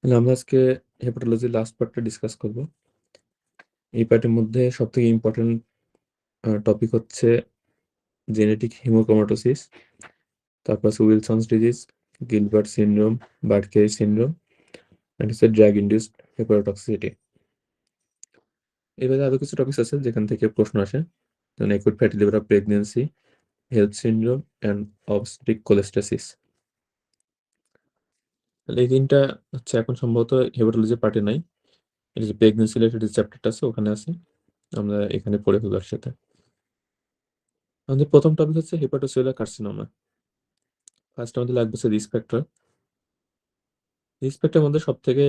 তাহলে আমরা আজকে হেপাটোলজি লাস্ট পার্টটা ডিসকাস করব। এই পার্টের মধ্যে সবথেকে ইম্পর্টেন্ট টপিক হচ্ছে জেনেটিক হিমোক্রোমাটোসিস, তারপর আছে Wilson's disease, Gilbert syndrome, Budd Chiari syndrome, আর হচ্ছে ড্রাগ ইনডিউসড হেপাটোটক্সিসিটি। এবারে আরো কিছু টপিক আছে যেখান থেকে প্রশ্ন আসে, যেমন acute fatty liver of pregnancy, হেলথ সিনড্রোম অ্যান্ড অবস্টেট্রিক কোলেস্টাসিস। তাহলে এই তিনটা হচ্ছে এখন সম্ভবত হেপাটোলজি পার্টে নাই। এটা যে প্রেগনেন্সি রিলেটেড চ্যাপ্টারটা আছে ওখানে আছে, আমরা এখানে পড়ে ফেলবো একসাথে। আমাদের প্রথম টপিক হচ্ছে হেপাটোসেলুলার কার্সিনোমা। ফার্স্ট আমাদের লাগবে হচ্ছে রিস্ক ফ্যাক্টর। রিস্ক ফ্যাক্টরের মধ্যে সব থেকে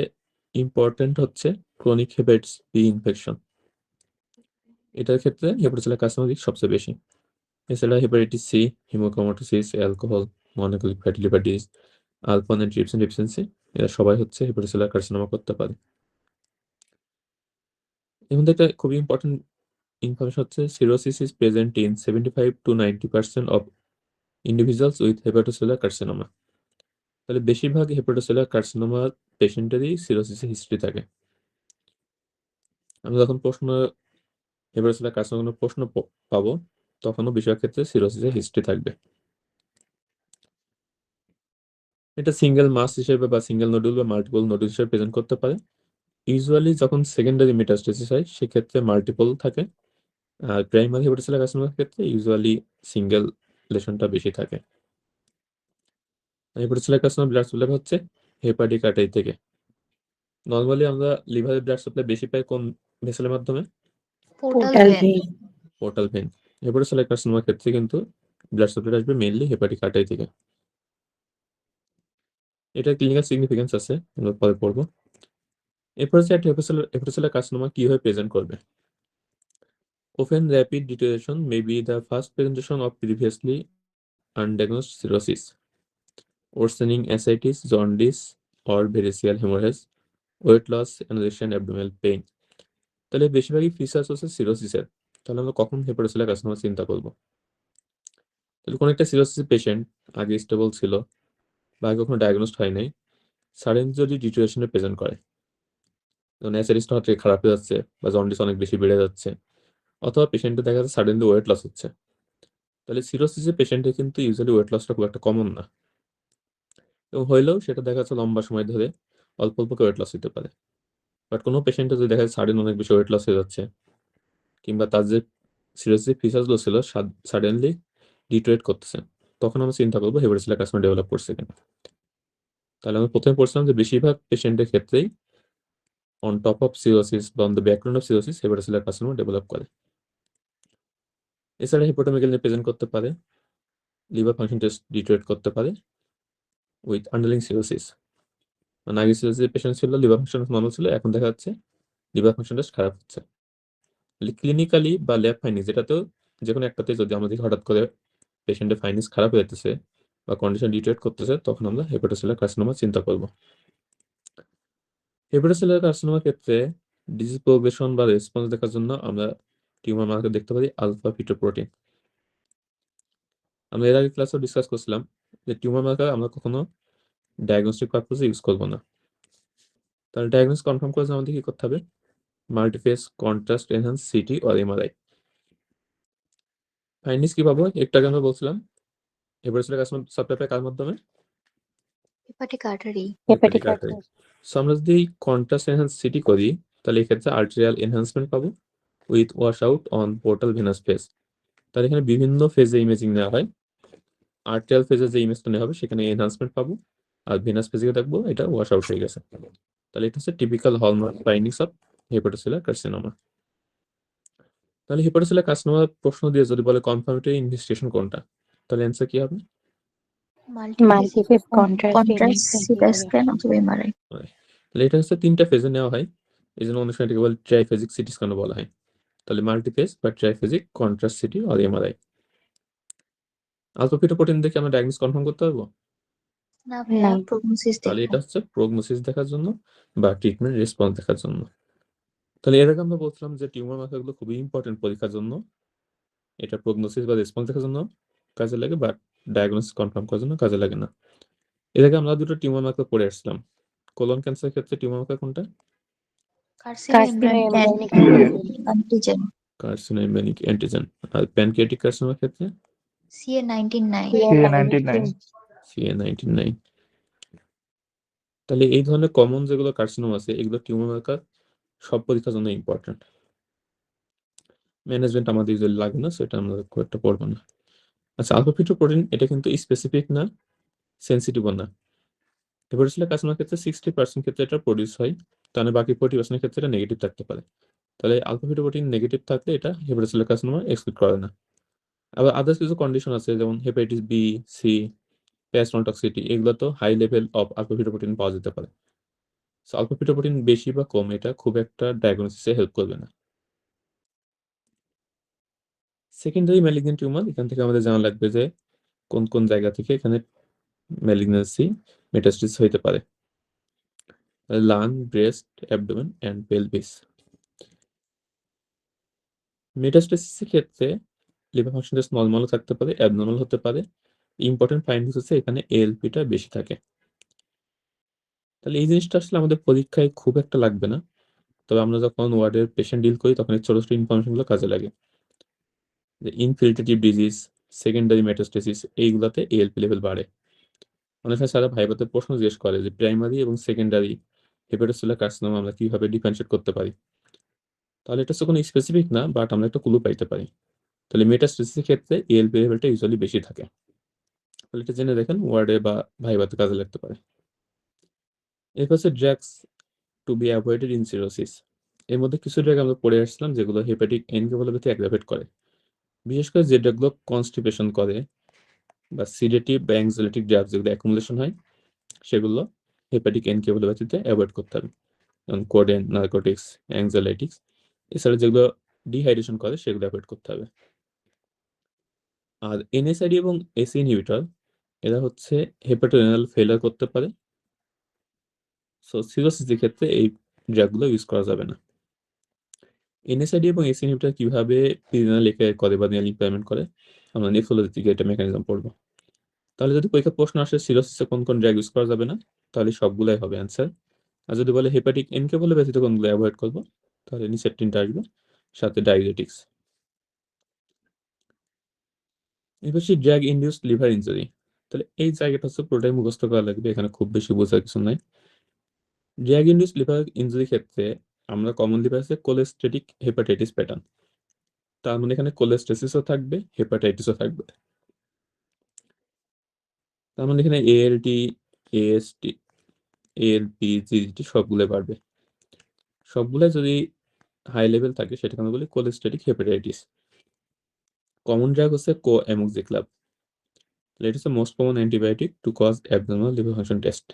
ইম্পর্টেন্ট হচ্ছে ক্রনিক হেপাটাইটিস বি ইনফেকশন। এটার ক্ষেত্রে হেপাটোসেলুলার কার্সিনোমা রিস্ক সবচেয়ে বেশি। এছাড়া হেপাটাইটিস সি, হিমোক্রোমাটোসিস, অ্যালকোহল, মনোক্লিক fatty liver disease, alpha one antitrypsin deficiency, এরা সবাই হচ্ছে হেপাটোসেলুলার কার্সিনোমা করতে পারে। এর মধ্যে একটা খুবই ইম্পর্টেন্ট ইনফরমেশন হচ্ছে cirrhosis is present in 75 to 90% of individuals with hepatocellular carcinoma. তাহলে বেশিরভাগ হেপাটোসেলুলার কার্সিনোমা পেশেন্টেরই সিরোসিসের হিস্ট্রি থাকে। আমরা যখন হেপাটোসেলুলার কার্সিনোমার প্রশ্ন পাবো তখনও বেশিরভাগ ক্ষেত্রে সিরোসিসের হিস্ট্রি থাকবে। এটা সিঙ্গেল মাস হিসেবে বা সিঙ্গেল নোডুল বা মাল্টিপল নোডুল হিসেবে প্রেজেন্ট করতে পারে। ইউজুয়ালি যখন সেকেন্ডারি মেটাস্টেসিস হয় সেক্ষেত্রে মাল্টিপল থাকে, আর প্রাইমারি হেপাটোসেলুলার কার্সিনোমার ক্ষেত্রে ইউজুয়ালি সিঙ্গেল লেশনটা বেশি থাকে। হেপাটোসেলুলার কার্সিনোমা ব্লাড সাপ্লাই হচ্ছে হেপাটিক আর্টারি থেকে। নর্মালি আমরা লিভারের ব্লাড সাপ্লাই বেশি পাই কোন ভেসেলের মাধ্যমে? Portal vein. Portal vein. Hepatocellular কার্সিনোমার ক্ষেত্রে কিন্তু ব্লাড সাপ্লাই আসবে মেইনলি হেপাটিক আর্টারি থেকে। এটা ক্লিনিক্যাল সিগনিফিকেন্স আছে, আমরা পরে পড়বো। এরপর হচ্ছে একটা হেপাটোসেলুলার কার্সিনোমা কিভাবে প্রেজেন্ট করবে। Often rapid deterioration may be the first presentation of previously undiagnosed cirrhosis, worsening ascites, jaundice, or variceal hemorrhage, weight loss, anorexia, and abdominal pain. তাহলে বেশিরভাগই ফিচার্স হচ্ছে সিরোসিসের। তাহলে আমরা কখন হেপাটোসেলুলার কার্সিনোমা চিন্তা করবো? তাহলে কোনো একটা সিরোসিস পেশেন্ট আগে স্টেবল ছিল বা আগে কখনো ডায়াগনোসড হয় নাই, সাডেন যদি ডিটোরিয়েশনে প্রেজেন্ট করে, যেমন অ্যাসিডিসটা হচ্ছে খারাপ হয়ে যাচ্ছে বা জন্ডিস অনেক বেশি বেড়ে যাচ্ছে, অথবা পেশেন্টের দেখা যাচ্ছে সাডেনলি ওয়েট লস হচ্ছে, তাহলে সিরোসিসের পেশেন্টের কিন্তু ইউজুয়ালি ওয়েট লসটা খুব একটা কমন না, এবং হইলেও সেটা দেখা যাচ্ছে লম্বা সময় ধরে অল্প অল্প ওয়েট লস হতে পারে। বাট কোনো পেশেন্টের যদি দেখা যাচ্ছে সাডেন অনেক বেশি ওয়েট লস হয়ে যাচ্ছে, কিংবা তার যে সিরোসিস ফিচার্সগুলো ছিল সাডেনলি ডিটোরেট করতেছে, তখন আমরা চিন্তা করবো হেপাটোসেলুলার কার্সিনোমা ডেভেলপ করছে কিনা। তাহলে আমরা প্রথমে পড়ছিলাম যে বেশিরভাগ পেশেন্টের ক্ষেত্রেই অন টপ অফ সিরোসিস বা on the background of cirrhosis hepatocellular carcinoma develop করে। এছাড়া হেপাটোমেগালি প্রেজেন্ট করতে পারে, লিভার ফাংশন টেস্ট ডিটোরেট করতে পারে উইথ আন্ডারলাইং সিরোসিস। মানে আগে সিরোসিস পেশেন্ট ছিল, লিভার ফাংশন নর্মাল ছিল, এখন দেখা যাচ্ছে লিভার ফাংশন টেস্ট খারাপ হচ্ছে। ক্লিনিক্যালি বা ল্যাব ফাইন্ডিংস, যেটাতেও যে কোনো একটাতে যদি আমাদের হঠাৎ করে পেশেন্টের ফাইন্ডিংস খারাপ হয়ে যেতেছে বা কন্ডিশন ডিটোরেট করতেছে, তখন আমরা হেপাটোসেলুলার কার্সিনোমা চিন্তা করব। হেপাটোসেলুলার কার্সিনোমার ক্ষেত্রে ডিজিজ প্রোগ্রেশন বা রেসপন্স দেখার জন্য আমরা টিউমার মার্কার দেখতে পারি আলফা ফিটোপ্রোটিন। আমরা এর আগে ক্লাসেও ডিসকাস করছিলাম যে টিউমার মার্কার আমরা কখনো ডায়াগনস্টিক পারপোজে ইউজ করবো না। তাহলে ডায়াগনোস কনফার্ম করার জন্য আমাদের কি করতে হবে? Multiphase contrast enhance CT or MRI. Findings কি পাবো? একটু আগে আমরা বলছিলাম হেপাটোসেলুলার কার্সিনোমা সাপ্লাই পায় কার মাধ্যমে? Hepatic artery. Hepatic artery. So আমরা যদি কন্ট্রাস্ট এনহান্স সিটি করি, তাহলে এক্ষেত্রে আর্টেরিয়াল এনহান্সমেন্ট পাবো with wash out on portal venous phase. তাহলে এখানে বিভিন্ন ফেজে ইমেজিং নেওয়া হয়। আর্টেরিয়াল ফেজে যে ইমেজটা নেওয়া হবে সেখানে এনহান্সমেন্ট পাবো, আর ভেনাস ফেজে দেখবো এটা ওয়াশ আউট হয়ে গেছে। তাহলে এটা হচ্ছে typical hallmark findings of hepatocellular carcinoma. তাহলে হেপাটোসেলুলার কার্সিনোমার প্রশ্ন দিয়ে যদি বলে কনফার্মেটরি ইনভেস্টিগেশন কোনটা, তাহলে অ্যান্সার কি হবে? মাল্টিফেস কন্ট্রাস্ট সিটি স্ক্যান অথবা এমআরআই। তাহলে এটা হচ্ছে তিনটা ফেজে নেওয়া হয়, এই জন্য অনেক সময় এটাকে বলে ট্রাইফেজিক সিটি স্ক্যানও বলা হয়। তাহলে মাল্টিফেজ বা ট্রাইফেজিক কন্ট্রাস্ট সিটি আর এমআরআই। আলফা ফিটোপ্রোটিন দেখে আমরা ডায়াগনোস কনফার্ম করতে পারবো না ভাইয়া, প্রগনোসিস তাহলে দেখবো। এটা হচ্ছে প্রগনোসিস দেখার জন্য বা ট্রিটমেন্ট রেসপন্স দেখার জন্য। তাহলে এর আগে আমরা বলছিলাম যে টিউমার মার্কারগুলো খুবই ইম্পর্টেন্ট পরীক্ষার জন্য, এটা প্রগনোসিস বা রেসপন্স দেখার জন্য কাজে লাগে, বাট ডায়াগনোসিস কনফার্ম করার জন্য কাজে লাগে না। এর আগে আমরা দুটো টিউমার মার্কার পড়ে আসছিলাম, কোলন ক্যান্সারের ক্ষেত্রে টিউমার মার্কার কোনটা? কার্সিনোএমব্রায়োনিক অ্যান্টিজেন কার্সিনোইম্যানিক অ্যান্টিজেন। আর প্যানক্রিয়াটিক কার্সিনোমার ক্ষেত্রে CA19-9 CA19-9 CA19-9। তাহলে এই ধরনের কমন যেগুলো কার্সিনোম আছে এগুলো টিউমার মার্কার সব পরীক্ষার জন্য ইম্পর্টেন্ট। ম্যানেজমেন্ট আমাদের ইউজুয়ালি লাগে না, সেটা আমরা খুব একটা পড়বো না। আচ্ছা, আলফা ফিটোপ্রোটিন এটা কিন্তু স্পেসিফিক না, সেন্সিটিভও না। হেপাটোসেলুলার কার্সিনোমার ক্ষেত্রে 60% ক্ষেত্রে এটা প্রডিউস হয়, তাহলে বাকি 40% ক্ষেত্রে এটা নেগেটিভ থাকতে পারে। তাহলে আলফা ফিটোপ্রোটিন নেগেটিভ থাকলে এটা হেপাটোসেলুলার কার্সিনোমা এক্সক্লুড করে না। আবার আদার্স কিছু কন্ডিশন আছে, যেমন hepatitis B, C, paracetamol toxicity, এগুলো তো high level of alpha fetoprotein পাওয়া যেতে পারে। সো আলফা ফিটোপ্রোটিন বেশি বা কম এটা খুব একটা ডায়াগনোসিসে হেল্প করবে না। সেকেন্ডারি ম্যালিগন্যান্ট টিউমার, এখান থেকে আমাদের জানা লাগবে যে কোন কোন জায়গা থেকে এখানে ম্যালিগন্যান্সি মেটাস্টেসিস হইতে পারে। Lung, breast, abdomen and pelvis. মেটাস্টেসিসের ক্ষেত্রে লিভার ফাংশন টেস্ট নর্মালও থাকতে পারে, অ্যাবনর্মাল হতে পারে। ইম্পর্টেন্ট ফাইন্ডিংস হচ্ছে এখানে এএলপিটা বেশি থাকে। তাহলে এই জিনিসটা আসলে আমাদের পরীক্ষায় খুব একটা লাগবে না, তবে আমরা যখন ওয়ার্ডের পেশেন্ট ডিল করি তখন এই ছোট ছোট ইনফরমেশনগুলো কাজে লাগে। যে ইনফিল্ট্রেটিভ ডিজিজ, সেকেন্ডারি মেটাস্টেসিস, এইগুলাতে এএলপি লেভেল বাড়ে। অনেক সময় সারা ভাইবাতে প্রশ্ন জিজ্ঞেস করে যে প্রাইমারি এবং সেকেন্ডারি হেপাটোসেলুলার কার্সিনোমা আমরা কিভাবে ডিফারেন্সিয়েট করতে পারি। তাহলে এটা হচ্ছে কোনো স্পেসিফিক না, বাট আমরা একটা ক্লু পাইতে পারি। তাহলে মেটাস্টেসিসের ক্ষেত্রে এএলপি লেভেলটা ইউজুয়ালি বেশি থাকে। তাহলে এটা জেনে দেখেন, ওয়ার্ডে বা ভাইবাতে কাজে লাগতে পারে। এরপর হচ্ছে drugs to be avoided in cirrhosis. এর মধ্যে কিছু ড্রাগ আমরা পড়ে আসছিলাম যেগুলো হেপাটিক এনকেফালোপ্যাথি অ্যাগ্রাভেট করে, বিশেষ করে যে ড্রাগগুলো কনস্টিপেশন করে বা সিডেটিভ বা অ্যাংজাইলেটিক ড্রাগ যেগুলো অ্যাকুমুলেশন হয় সেগুলো হেপাটিক এনকেফালোপ্যাথিতে অ্যাভয়েড করতে হবে, যেমন কোডেন, নার্কোটিক্স, অ্যাংজাইলেটিক্স। এছাড়া যেগুলো ডিহাইড্রেশন করে সেগুলো অ্যাভয়েড করতে হবে। আর এনএসআইডি এবং এসি ইনহিবিটর এরা হচ্ছে হেপাটোরেনাল ফেলার করতে পারে। সো সিরোসিসের ক্ষেত্রে এই ড্রাগগুলো ইউজ করা যাবে না। এনএসআইডি এবং এসি ইনহিবিটর কিভাবে রিনাল রিপেয়ার করে বা রিনাল ইমপ্লয়মেন্ট করে আমরা নেফ্রোলজি থেকে এটা মেকানিজম পড়বো। তাহলে যদি পরীক্ষা প্রশ্ন আসে সিরোসিসে কোন কোন ড্রাগ ইউজ করা যাবে না, তাহলে সবগুলাই হবে অ্যান্সার। আর যদি বলে হেপাটিক এনকেফালোপ্যাথিতে কোনগুলো অ্যাভয়েড করবো, তাহলে নিচের তিনটা আসবে, সাথে ডায়াবেটিক্স। এবার সেই ড্রাগ ইনডিউসড লিভার ইনজুরি, তাহলে এই জায়গাটা হচ্ছে পুরোটাই মুখস্থ করা লাগবে, এখানে খুব বেশি বোঝার কিছু নাই। ড্রাগ ইনডিউসড লিভার ইনজুরি ক্ষেত্রে আমরা কমনলি পাচ্ছি কোলেস্টেটিক হেপাটাইটিস প্যাটার্ন। তার মানে এখানে কোলেস্টেসিসও থাকবে, হেপাটাইটিসও থাকবে। তার মানে এখানে এএলটি, এএসটি, এএলপি, জিজিটি সবগুলো বাড়বে। সবগুলো যদি হাই লেভেল থাকে সেটাকে আমরা বলি কোলেস্টেটিক হেপাটাইটিস। কমন ড্রাগ হচ্ছে কোএমোক্সিক্লাব। এটা হচ্ছে most common antibiotic to cause abnormal liver function test.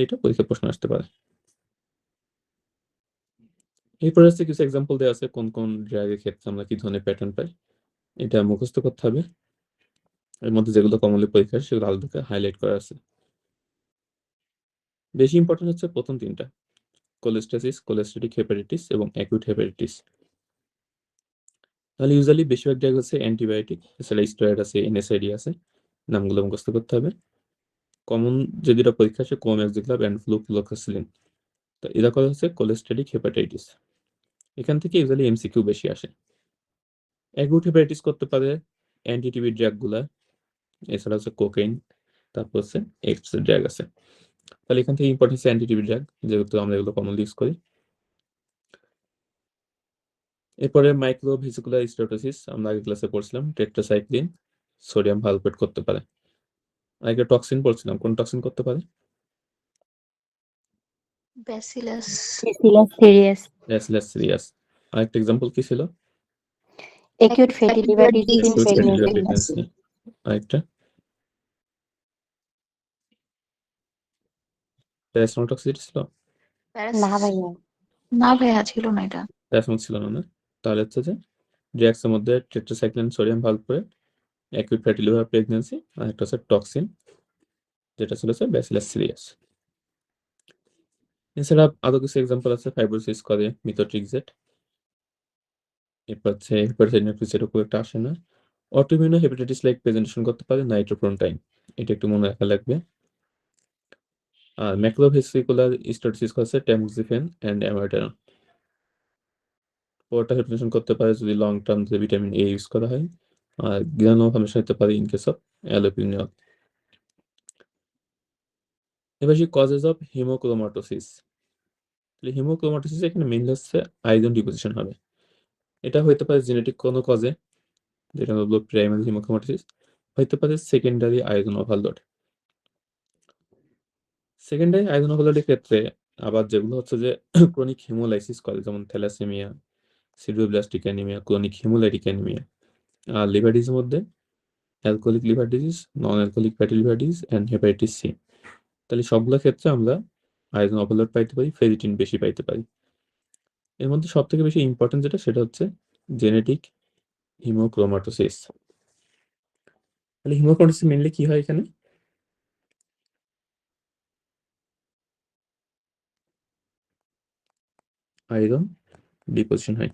এটা পরীক্ষা প্রশ্ন আসতে পারে। এরপরে হচ্ছে কিছু এক্সাম্পল দেওয়া আছে কোন কোন ড্রাগের ক্ষেত্রে আমরা কি ধরনের প্যাটার্ন পাই, এটা মুখস্থ করতে হবে। এর মধ্যে যেগুলো কমনলি পরীক্ষা আসে সেগুলো আলাদা হাইলাইট করা আছে। বেশি ইম্পর্টেন্ট হচ্ছে প্রথম তিনটা, কোলেস্টেসিস, কোলেস্টেটিক হেপাটাইটিস এবং অ্যাকিউট হেপাটাইটিস। তাহলে ইউজুয়ালি বেশিরভাগ ড্রাগ হচ্ছে অ্যান্টিবায়োটিক, এছাড়া স্টেরয়েড আছে, এনএসআইডি আছে, নামগুলো মুখস্থ করতে হবে। কমন যে দুটা পরীক্ষা আসে কোএমোক্সিক্লাব অ্যান্ড ফ্লুক্লোক্সাসিলিন। তো এরা করা হচ্ছে কোলেস্টেটিক হেপাটাইটিস। এখান থেকে ইউজুয়ালি এমসিকিউ বেশি আসে। অ্যাকিউট হেপাটাইটিস করতে পারে অ্যান্টিটিবি ড্রাগগুলা, এছাড়া হচ্ছে কোকেইন, তারপর হচ্ছে এক্স ড্রাগ আছে। তাহলে এখান থেকে ইম্পর্টেন্স অ্যান্টিটিবি ড্রাগ, যেহেতু আমরা এগুলো কমনলি ইউজ করি। এরপরে মাইক্রো ভেসিকুলার স্টেটোসিস আমরা আগের ক্লাসে পড়ছিলাম, টেট্রাসাইক্লিন সোডিয়াম ভালপ্রেট করতে পারে। আগে টক্সিন পড়ছিলাম, কোন টক্সিন করতে পারে? Bacillus bacillus serious. আরেকটা এক্সাম্পল কি ছিল? acute fatty liver disease in Acute fatty liver pregnancy. pregnancy। আরেকটা প্যারাসিটামল টক্সিসিটি ছিল? না ভাইয়া, না ভাইয়া, ছিল না এটা। প্যারাসিটামল ছিল না? তাহলে হচ্ছে যে ড্রাগসের মধ্যে tetracycline sodium valproate, acute fatty liver pregnancy, আর একটা হচ্ছে টক্সিন, যেটা ছিল হচ্ছে ব্যাসিলাস সিরিয়াস। এছাড়া আরো কিছু এক্সাম্পল আছে, ফাইব্রোসিস করে মিথোট্রিক্সেট। এরপর হচ্ছে হেপাটাইটিস, এটা খুব একটা আসে না। অটোইমিউন হেপাটাইটিস লাইক প্রেজেন্টেশন করতে পারে নাইট্রোপ্রোনটাইন, এটা একটু মনে রাখা লাগবে। আর ম্যাক্রোভেসিকুলার স্টেরয়েডস হচ্ছে ট্যামোক্সিফেন অ্যান্ড অ্যামাইডারন। পরটা হাইপারটেনশন করতে পারে যদি লং টার্ম যে ভিটামিন এ ইউজ করা হয়, আর গ্রানুলো ফর্মেশন হতে পারে ইন কেস অফ অ্যালোপিনিয়ল। এবার সেই কজেস অফ হিমোক্রোমাটোসিস। হিমোক্রোমাটোসিস এখানে মেইনলি হচ্ছে আয়রন ডিপোজিশন হবে। এটা হইতে পারে জেনেটিক কোনো কজে, যেটা হলো প্রাইমারি হিমোক্রোমাটোসিস, হইতে পারে secondary iron overload. Secondary iron ওভারলোডের ক্ষেত্রে আবার যেগুলো হচ্ছে যে ক্রনিক হিমোলাইসিস করে, যেমন thalassaemia, sideroblastic anaemia, chronic haemolytic anaemia. আর লিভার ডিজিজের মধ্যে alcoholic liver disease, non alcoholic fatty liver disease and hepatitis C. তাহলে সবগুলো ক্ষেত্রে আমরা আয়রন ওভারলোড পাইতে পারি, ফেরিটিন বেশি পাইতে পারি। এর মধ্যে সব থেকে বেশি ইম্পর্টেন্ট যেটা, সেটা হচ্ছে জেনেটিক হিমোক্রোমাটোসিস। তাহলে হিমোক্রোমাটোসিস মেইনলি কি হয় এখানে? আয়রন ডিপোজিশন হয়।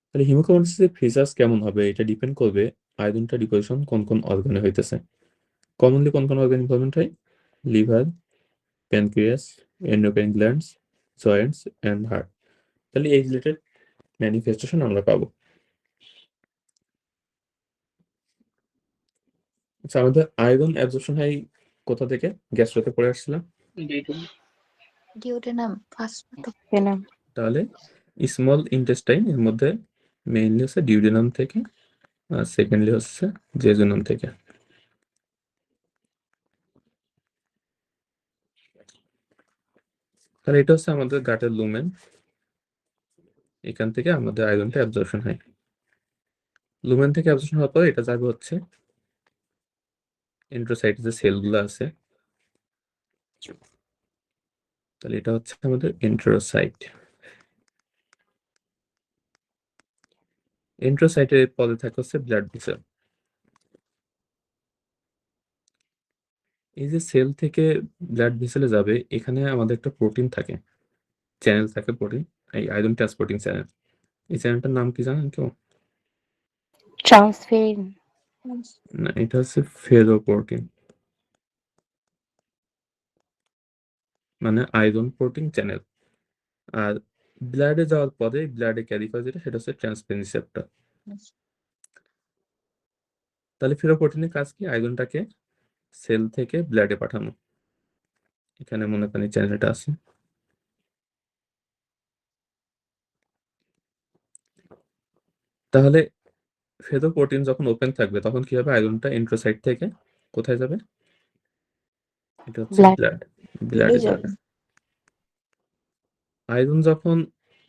তাহলে হিমোক্রোমাটোসিসের ফিচার্স কেমন হবে এটা ডিপেন্ড করবে আয়রনটা ডিপোজিশন কোন কোন অর্গানে হইতেছে। কমনলি কোন কোন অর্গান ইনভলভমেন্ট হয়? Liver, pancreas, endocrine glands, Joints and heart. তাহলে এই রিলেটেড ম্যানিফেস্টেশন আমরা পাবো। আচ্ছা, আমাদের আয়রন অ্যাবজর্পশন হয় কোথা থেকে? গ্যাস্ট্রোতে পড়ে আসছিলাম। Duodenum first Venom. তাহলে স্মল ইন্টেস্টাইন এর মধ্যে মেইনলি হচ্ছে ডিউডেনাম থেকে, আর সেকেন্ডলি হচ্ছে জেজুনাম থেকে। তাহলে এটা হচ্ছে আমাদের গাটের লুমেন, এখান থেকে আমাদের আয়রনটা অ্যাবজর্পশন হয়। লুমেন থেকে অ্যাবজর্পশন হওয়ার পর এটা যাবে হচ্ছে এন্ট্রোসাইটে যে সেলগুলো আছে, তাহলে এটা হচ্ছে আমাদের এন্ট্রোসাইট। এন্ট্রোসাইটের পদে থাকে হচ্ছে ব্লাড ভেসেল। এই যে সেল থেকে ব্লাড ভেসেলে যাবে, এখানে আমাদের একটা প্রোটিন থাকে, চ্যানেল থাকে প্রোটিন, এই আয়রন ট্রান্সপোর্টিং চ্যানেল। এই চ্যানেলটার নাম কি জানেন কেউ? Transferrin. না, এটা হচ্ছে ফেরোপ্রোটিন, মানে আয়রন প্রোটিন চ্যানেল। আর ব্লাডে যাওয়ার পরে ব্লাডে ক্যারি করে যেটা, সেটা হচ্ছে ট্রান্সফারেন্স রিসেপ্টর। তাহলে ফেরোপ্রোটিনের কাজ কি? আয়রনটাকে সেল থেকে ব্লাডে পাঠানো। এখানে মনে করেন চ্যানেলটা আছে। তাহলে ফেরোপ্রোটিন যখন ওপেন থাকবে তখন কি হবে? আয়রনটা এন্ট্রোসাইট থেকে কোথায় যাবে? এটা হচ্ছে Blood. ব্লাড, ব্লাডে যাবে। আয়রন যখন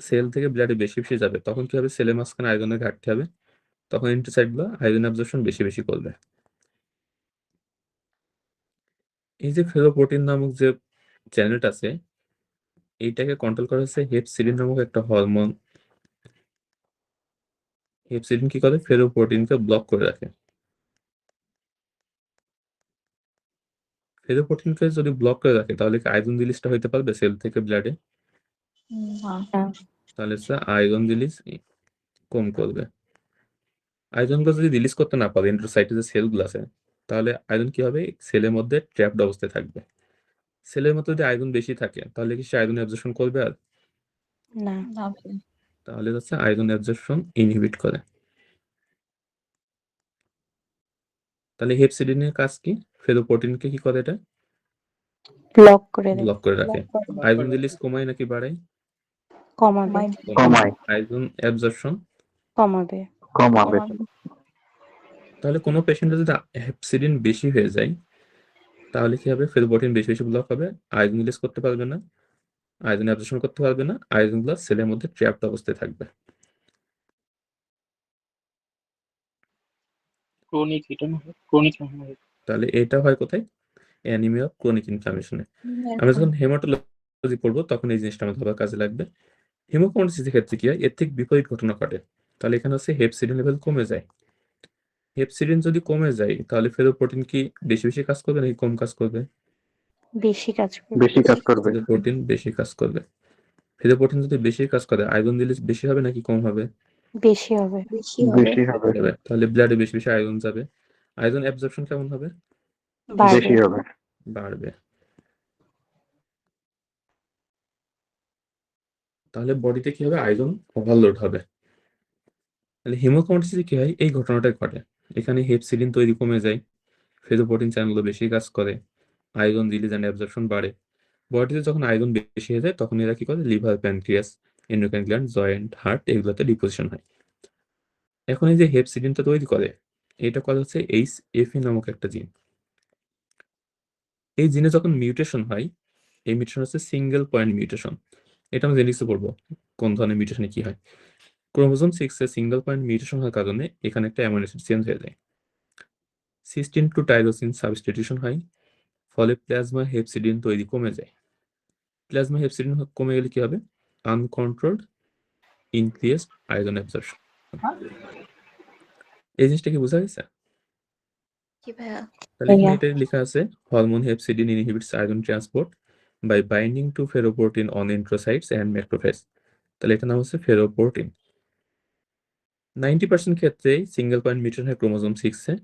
সেল থেকে ব্লাডে বেশি বেশি যাবে তখন কি হবে? সেলের মাঝখানে আয়রনের ঘাটতি হবে, তখন এন্ট্রোসাইটগুলো আয়রন অ্যাবজর্পশন বেশি বেশি করবে। এই যে ফেরোপ্রোটিন নামক যে চ্যানেলটা আছে, এইটাকে কন্ট্রোল করা হচ্ছে হেপসিডিন নামক একটা হরমোন। হেপসিডিন কি করে? ফেরোপ্রোটিনকে ব্লক করে রাখে। ফেরোপ্রোটিনকে যদি ব্লক করে রাখে তাহলে কি আয়রন রিলিজটা হইতে পারবে সেল থেকে ব্লাডে? তাহলে আয়রন রিলিজ কম করবে। আয়রনগুলো যদি রিলিজ করতে না পারে এন্ট্রোসাইটে যে সেলগুলো আছে, তাহলে আয়রন কি হবে? সেলের মধ্যে ট্র্যাপড অবস্থায় থাকবে। সেলের মধ্যে যদি আয়রন বেশি থাকে তাহলে কি সে আয়রন অ্যাবজর্পশন করবে? আর না। তাহলে হচ্ছে আয়রন অ্যাবজর্পশন ইনহিবিট করে। তাহলে হেপসিডিনের কাজ কি? ফেরোপ্রোটিনকে কি করে? এটা ব্লক করে দেয়। ব্লক করে রাখে। আয়রন রিলিজ কমায় নাকি বাড়ায়? কমাবে। কমায়। আয়রন অ্যাবজর্পশন কমাবে। তাহলে কোনো পেশেন্টের যদি হেপসিডিন বেশি হয়ে যায় তাহলে কি হবে? ফেরোপ্রোটিন বেশি বেশি ব্লক হবে, আয়রন রিলিজ করতে পারবে না, আয়রন অ্যাবজর্পশন করতে পারবে না, আয়রনগুলো সেলের মধ্যে ট্র্যাপড অবস্থায় থাকবে। তাহলে এটা হয় কোথায়? অ্যানিমিয়া অফ ক্রনিক ইনফ্লামেশনে। আমরা যখন হেমাটোলজি পড়বো তখন এই জিনিসটা আমাদের আবার কাজে লাগবে। হিমোক্রোমাটোসিসের ক্ষেত্রে কি হয়? এর ঠিক বিপরীত ঘটনা ঘটে। তাহলে এখানে হচ্ছে হেপসিডিন লেভেল কমে যায়। হেপসিডিন যদি কমে যায় তাহলে ফেরোপ্রোটিন কি বেশি বেশি কাজ করবে নাকি কম কাজ করবে? বেশি কাজ করবে। ফেরোপ্রোটিন বেশি কাজ করবে। ফেরোপ্রোটিন যদি বেশি কাজ করে আয়রন রিলিজ বেশি হবে নাকি কম হবে? বেশি হবে। যাবে। তাহলে ব্লাডে বেশি বেশি আয়রন যাবে। আয়রন অ্যাবজর্পশন কেমন হবে? বাড়বে বেশি হবে। বাড়বে। তাহলে বডিতে কি হবে? আয়রন ওভারলোড হবে। তাহলে হিমোক্রোম্যাটোসিসে কি হয়? এই ঘটনাটা ঘটে। এখানে হেপসিডিন তৈরি কমে যায়, ফেরোপোর্টিন চ্যানেলগুলো বেশি কাজ করে, আয়রন রিলিজ অ্যান্ড অ্যাবজর্পশন বাড়ে। বডিতে যখন আয়রন বেশি হয়ে যায় তখন এরা কি করে? Liver, pancreas, endocrine gland, joint, heart এগুলোতে ডিপোজিশন হয়। এখন এই যে হেপসিডিনটা তৈরি করে, এটা করে হচ্ছে HFE নামক একটা জিন। এই জিনে যখন মিউটেশন হয়, এই মিউটেশন হচ্ছে সিঙ্গেল পয়েন্ট মিউটেশন। এটা আমরা জেনেক্সে পড়বো কোন ধরনের মিউটেশনে কি হয়। Chromosome 6 a single point mutation হওয়ার কারণে এখানে একটা অ্যামাইনো অ্যাসিড চেঞ্জ হয়ে যায়। সিস্টিন টু টাইরোসিন সাবস্টিটিউশন হয়, ফলে প্লাজমা হেপসিডিন তৈরি কমে যায়। প্লাজমা হেপসিডিন কমে গেলে কি হবে? Uncontrolled increased iron absorption. এই জিনিসটা কি বোঝা গেছে? কি ভাইয়া? তাহলে এখানে ভাইয়া এটাই লেখা আছে, hormone hepcidin inhibits iron transport by binding to ferroportin on enterocytes and macrophage. তাহলে এটা নাম হচ্ছে ফেরোপোর্টিন। 90% ক্ষেত্রেই সিঙ্গেল পয়েন্ট মিউটেশন হয় ক্রোমোজোম 6 এ।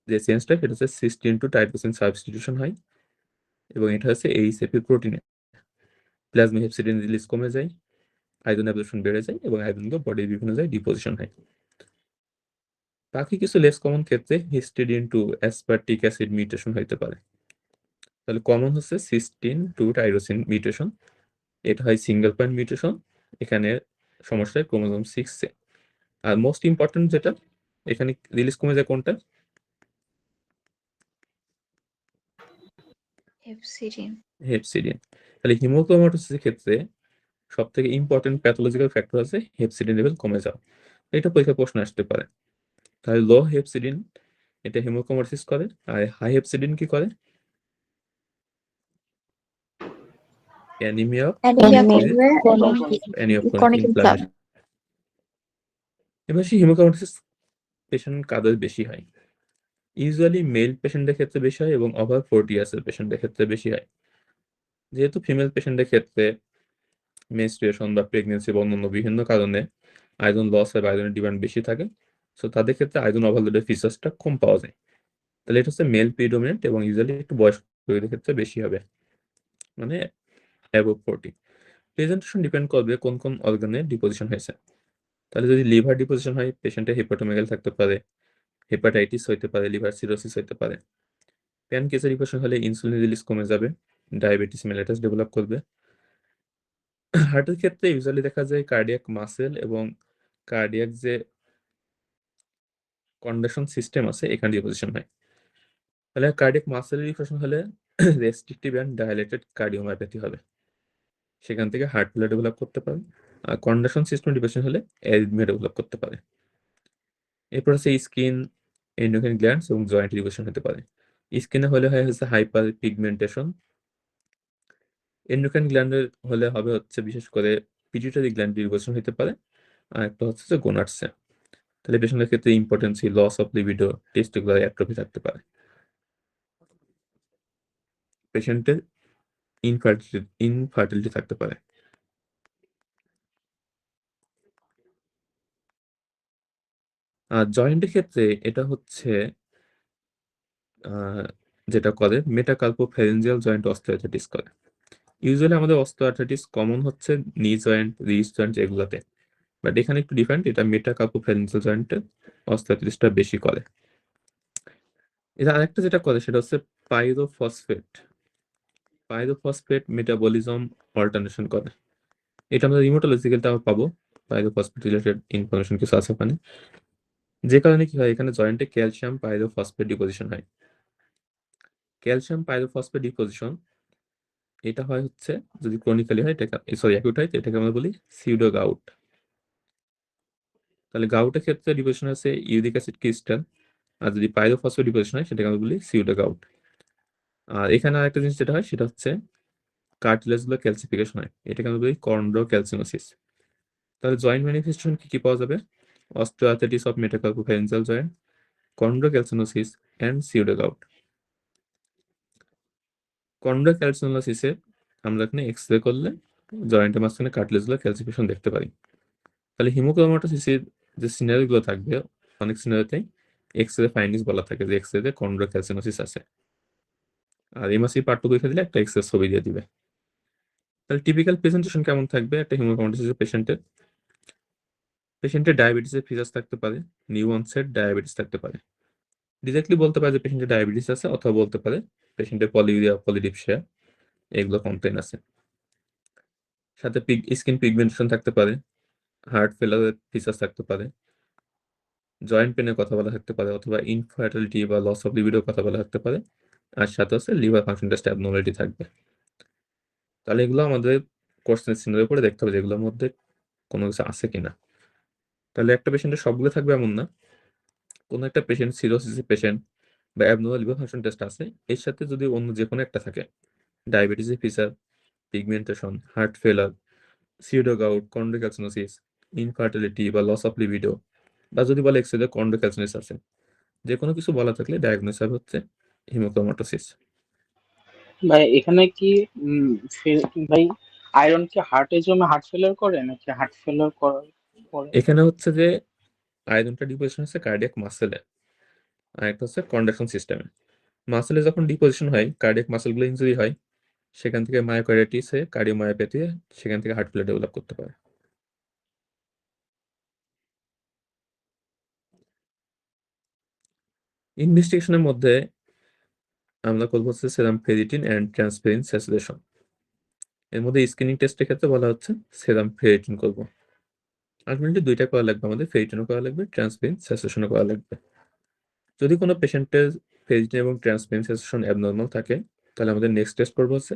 যে চেঞ্জটা সেটা হচ্ছে সিস্টিন টু টাইরোসিন সাবস্টিটিউশন হয়, এবং এটা হচ্ছে HFE প্রোটিনে। প্লাজমা হেপসিডিন রিলিজ কমে যায়, আয়রন অ্যাবজর্পশন বেড়ে যায়, এবং আয়রনগুলো বডির বিভিন্ন জায়গায় ডিপোজিশন হয়। বাকি কিছু লেস কমন ক্ষেত্রে histidine to aspartic acid mutation হইতে পারে। তাহলে কমন হচ্ছে সিস্টিন টু টাইরোসিন মিউটেশন, এটা হয় সিঙ্গেল পয়েন্ট মিউটেশন, এখানে সমস্যা হয় ক্রোমোজোম 6 এ। আর মোস্ট ইম্পর্টেন্ট যেটা, এখানে রিলিজ কমে যায় কোনটা? হেপসিডিন। হেপসিডিন। তাহলে হিমোক্রোম্যাটোসিসের ক্ষেত্রে সব থেকে ইম্পর্টেন্ট প্যাথোলজিক্যাল ফ্যাক্টর আছে হেপসিডিন লেভেল কমে যাওয়া। এটা পরীক্ষা প্রশ্ন আসতে পারে। তাহলে লো হেপসিডিন এটা হিমোক্রোম্যাটোসিস করে, আর হাই হেপসিডিন কি করে? অ্যানিমিয়া, অ্যানিমিয়া Anemia, করবে এবং ক্রনিক ইনফ্লামেশন। এবার সেই হিমোক্রোম্যাটোসিস পেশেন্ট কাদের বেশি হয়? ইউজুয়ালি মেল পেশেন্টের ক্ষেত্রে বেশি হয় এবং ওভার 40 ইয়ার্সের পেশেন্টের ক্ষেত্রে বেশি হয়। যেহেতু ফিমেল পেশেন্টের ক্ষেত্রে মেনস্ট্রুয়েশন বা প্রেগনেন্সি বা অন্যান্য বিভিন্ন কারণে আয়রন লস হয় বা আয়রনের ডিমান্ড বেশি থাকে, সো তাদের ক্ষেত্রে আয়রন ওভারলোডের ফিচার্সটা কম পাওয়া যায়। তাহলে এটা হচ্ছে মেল প্রিডোমিনেন্ট এবং ইউজুয়ালি একটু বয়স্ক লোকেদের ক্ষেত্রে বেশি হবে, মানে অ্যাবভ 40। প্রেজেন্টেশন ডিপেন্ড করবে কোন কোন অর্গানে ডিপোজিশন হয়েছে। তাহলে যদি লিভার ডিপোজিশন হয়, পেশেন্টের হেপাটোমেগাল থাকতে পারে, হেপাটাইটিস হইতে পারে, লিভার সিরোসিস হইতে পারে। প্যানক্রিয়াসের ডিপোজিশন হলে ইনসুলিন রিলিজ কমে যাবে, ডায়াবেটিস মেলাইটাস ডেভেলপ করবে। হার্টের ক্ষেত্রে ইউজুয়ালি দেখা যায় কার্ডিয়াক মাসেল এবং কার্ডিয়াক যে কন্ডাকশন সিস্টেম আছে এখানে ডিপোজিশন হয়। তাহলে কার্ডিয়াক মাসেলের ডিপোজিশন হলে রেস্ট্রিকটিভ অ্যান্ড ডায়ালেটেড কার্ডিওমায়োপ্যাথি হবে, সেখান থেকে হার্ট ফেলিয়ার ডেভেলপ করতে পারে। আর কন্ডাকশন সিস্টেম ডিপোজিশন হলে অ্যারিথমিয়া ডেভেলপ করতে পারে। এরপর হচ্ছে স্কিন, এন্ডোক্রাইন গ্ল্যান্ডস এবং জয়েন্ট ডিপোজিশন হতে পারে। স্কিনে হলে হয় হচ্ছে হাইপার পিগমেন্টেশন, এন্ডোক্রাইন গ্ল্যান্ডের হলে হবে হচ্ছে বিশেষ করে পিটুইটারি গ্ল্যান্ড ডিপোজিশন হতে পারে, আর একটা হচ্ছে যে গোনাডসে। তাহলে পেশেন্টের ক্ষেত্রে impotency, loss of libido, testicular atrophy থাকতে পারে। পেশেন্টের ইনফার্টিলিটি থাকতে পারে। আর জয়েন্টের ক্ষেত্রে এটা হচ্ছে যেটা করে মেটাকার্পোফ্যারেঞ্জিয়াল জয়েন্ট অস্টিওআর্থ্রাইটিস করে। ইউজুয়ালি আমাদের অস্টিওআর্থ্রাইটিস কমন হচ্ছে নি জয়েন্ট, রিস্ট জয়েন্ট এগুলাতে, বাট এখানে একটু ডিফারেন্ট, এটা মেটাকার্পোফ্যারেঞ্জিয়াল জয়েন্টে অস্টিওআর্থ্রাইটিসটা বেশি করে। এটা আরেকটা যেটা করে সেটা হচ্ছে পাইরোফসফেট মেটাবলিজম অল্টারনেশন করে। এটা আমরা রিমোটোলজিক্যালটা পাবো, পাইরোফসফেট রিলেটেড ইনফরমেশন কিছু আছে ওখানে। যে কারণে কি হয়, এখানে জয়েন্টে ক্যালসিয়াম পাইরোফসফেট ডিপোজিশন হয়। ক্যালসিয়াম পাইরোফসফেট ডিপোজিশন এটা হয় হচ্ছে যদি ক্রনিক্যালি হয়, অ্যাকিউট হয়, এটাকে আমরা বলি সিউডো গাউট। তাহলে গাউটের ক্ষেত্রে ডিপোজিশন আছে ইউরিক অ্যাসিড ক্রিস্টাল, আর যদি পাইরোফসফেট ডিপোজিশন হয় সেটাকে আমরা বলি সিউডো গাউট। আর এখানে আরেকটা জিনিস যেটা হয় সেটা হচ্ছে কার্টিলেজগুলো ক্যালসিফিকেশন হয়, এটাকে আমরা বলি কন্ড্রোক্যালসিনোসিস। তাহলে জয়েন্ট ম্যানিফেস্টেশন কি কি পাওয়া যাবে? Osteoarthritis of metacarpophalangeal joint, chondrocalcinosis and pseudo gout. কন্ড্রোক্যালসিনোসিসে আমরা এখানে এক্স-রে করলে জয়েন্টের মাঝখানে কার্টিলেজগুলো ক্যালসিফিকেশন দেখতে পারি। তাহলে হিমোক্রোম্যাটোসিসের যে সিনারিগুলো থাকবে অনেক সিনারিতেই এক্স-রে ফাইন্ডিংস বলা থাকে যে এক্স-রে তে কন্ড্রোক্যালসিনোসিস আছে, আর এমআরসি পার্টটুকু লিখে দিলে একটা এক্স-রে ছবি দিয়ে দিবে। তাহলে টিপিক্যাল প্রেজেন্টেশন কেমন থাকবে একটা হিমোকরমাটোসিসের পেশেন্টের ডায়াবেটিসের ফিচার্স থাকতে পারে, নিউ অনসেট ডায়াবেটিস থাকতে পারে। ডিরেক্টলি বলতে পারে যে পেশেন্টের ডায়াবেটিস আছে, অথবা বলতে পারে পেশেন্টের পলিউরিয়া, পলিডিপসিয়া এগুলো কমপ্লেন আছে। সাথে স্কিন পিগমেন্টেশন থাকতে পারে, হার্ট ফেলারের ফিচার্স থাকতে পারে, জয়েন্ট পেনের কথা বলা থাকতে পারে, অথবা ইনফার্টিলিটি বা লস অফ লিবিডোর কথা বলা থাকতে পারে, আর সাথে হচ্ছে লিভার ফাংশন টেস্ট অ্যাবনর্মালিটি থাকবে। তাহলে এগুলো আমাদের কোশ্চেন সিনারির উপরে দেখতে হবে যেগুলোর মধ্যে কোনো কিছু আছে কিনা। তাহলে একটা পেশেন্টের সবগুলো থাকবে এমন না, কোনো একটা পেশেন্ট সিরোসিসের পেশেন্ট বা অ্যাবনর্মাল লিভার ফাংশন টেস্ট আছে, এর সাথে যদি অন্য যে কোনো একটা থাকে, ডায়াবেটিসের feature, pigmentation, heart failure, pseudogout, chondrocalcinosis, infertility বা লস অফ লিবিডো, বা যদি বলে এক্সরে কন্ড্রোক্যালসিনোসিস আছে, যে কোনো কিছু বলা থাকলে ডায়াগনোস হবে হচ্ছে হিমোক্রোমাটোসিস। ভাই এখানে কি ভাই আয়রন কি হার্টের জন্য হার্ট ফেলিয়ার করে নাকি হার্ট ফেলিয়ার করার পরে? এখানে হচ্ছে যে আয়রনটা ডিপোজিশন হচ্ছে কার্ডিয়াক মাসেলে, আর একটা হচ্ছে কন্ডাকশন সিস্টেমে। মাসেলে যখন ডিপোজিশন হয়, কার্ডিয়াক মাসেলগুলো ইনজুরি হয়, সেখান থেকে মায়োকার্ডিটিস হয়ে কার্ডিওমায়োপ্যাথি, সেখান থেকে হার্ট ফেলিয়ার ডেভেলপ করতে পারে। ইনভেস্টিগেশনের মধ্যে আমরা করবো হচ্ছে serum ferritin and transferrin saturation. এর মধ্যে স্ক্রিনিং টেস্টের ক্ষেত্রে বলা হচ্ছে সেরাম ফেরিটিন করবো। আলটিমেটলি দুইটা করা লাগবে আমাদের, ফেরিটিনও করা লাগবে, ট্রান্সফেরিন স্যাচুরেশনও করা লাগবে। যদি কোনো পেশেন্টের ফেরিটিন এবং ট্রান্সফেরিন স্যাচুরেশন অ্যাবনর্মাল থাকে, তাহলে আমাদের নেক্সট টেস্ট করবো হচ্ছে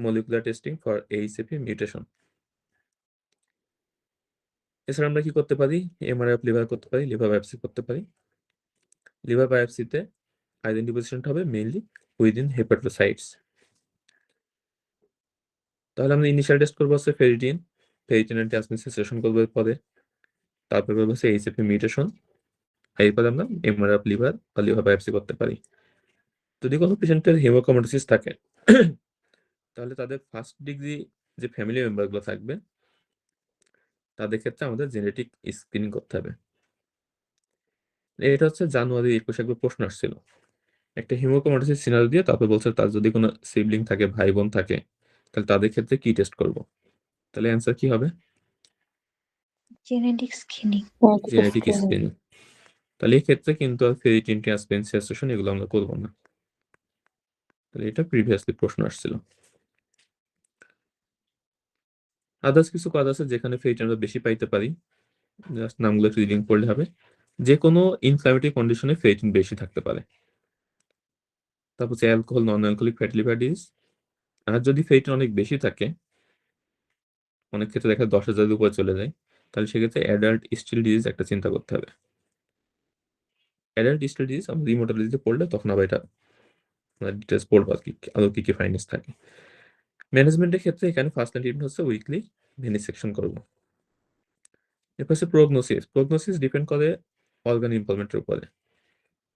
মলিকুলার টেস্টিং ফর এইচএপি মিউটেশন। এছাড়া আমরা কি করতে পারি, এমআরআই অফ লিভার করতে পারি, লিভার বায়োপসি করতে পারি। লিভার বায়োপসিতে আইডেন্টিফিকেশনটা হবে মেইনলি উইদিন হেপাটোসাইটস। তাহলে আমরা ইনিশিয়াল টেস্ট করবো হচ্ছে ফেরিটিন এন্ড ট্রান্সফেরিন স্যাচুরেশন করবো পরে, তারপর করবো হচ্ছে এইচএপি মিউটেশন, এরপরে আমরা এমআরআই অফ লিভার বা লিভার বায়োপসি করতে পারি। যদি কোনো পেশেন্টের হিমোক্রোমাটোসিস থাকে, তাহলে তাদের ফার্স্ট ডিগ্রি যে ফ্যামিলি মেম্বারগুলো থাকবে, তাদের ক্ষেত্রে আমাদের জেনেটিক স্ক্রিনিং করতে হবে। এটা হচ্ছে জানুয়ারি 21 একবার প্রশ্ন আসছিল, একটা হিমোক্রোমাটোসিস সিনারিও দিয়ে তারপর বলছে তার যদি কোনো সিবলিং থাকে, ভাই বোন থাকে, তাহলে তাদের ক্ষেত্রে কি টেস্ট করব। তাহলে অ্যান্সার কি হবে? Genetic screening. Genetic screening. তাহলে এই ক্ষেত্রে কিন্তু আর ফেরিটিন, ট্রান্সফেরিন স্যাচুরেশন এগুলো আমরা করব না। তাহলে এটা প্রিভিয়াসলি প্রশ্ন আসছিল। আদার্স কিছু কাজ আছে যেখানে ফেরিটিন আমরা বেশি পাইতে পারি, জাস্ট নামগুলো একটু রিডিং পড়লে হবে। যে কোনো ইনফ্ল্যামেটরি কন্ডিশনে ফেরিটিন বেশি থাকতে পারে। তারপর হচ্ছে alcohol, non alcoholic fatty liver disease. আর যদি ফেরিটিন অনেক বেশি থাকে, অনেক ক্ষেত্রে দেখা 10,000-এর উপরে চলে যায়, তাহলে সেক্ষেত্রে অ্যাডাল্ট স্টিল ডিজিজ একটা চিন্তা করতে হবে। অ্যাডাল্ট স্টিল ডিজিজ আমরা রিমোটোলজিতে পড়লে তখন আবার এটা ডিটেলস পড়বো আর কি, আরো কি কি ফাইন্ডিংস থাকে। ম্যানেজমেন্টের ক্ষেত্রে এখানে ফার্স্ট লাইন ট্রিটমেন্ট হচ্ছে উইকলি ভেনিসেকশন করবো। এরপর হচ্ছে প্রগনোসিস ডিপেন্ড করে অর্গান ইমপ্রুভমেন্টের উপরে।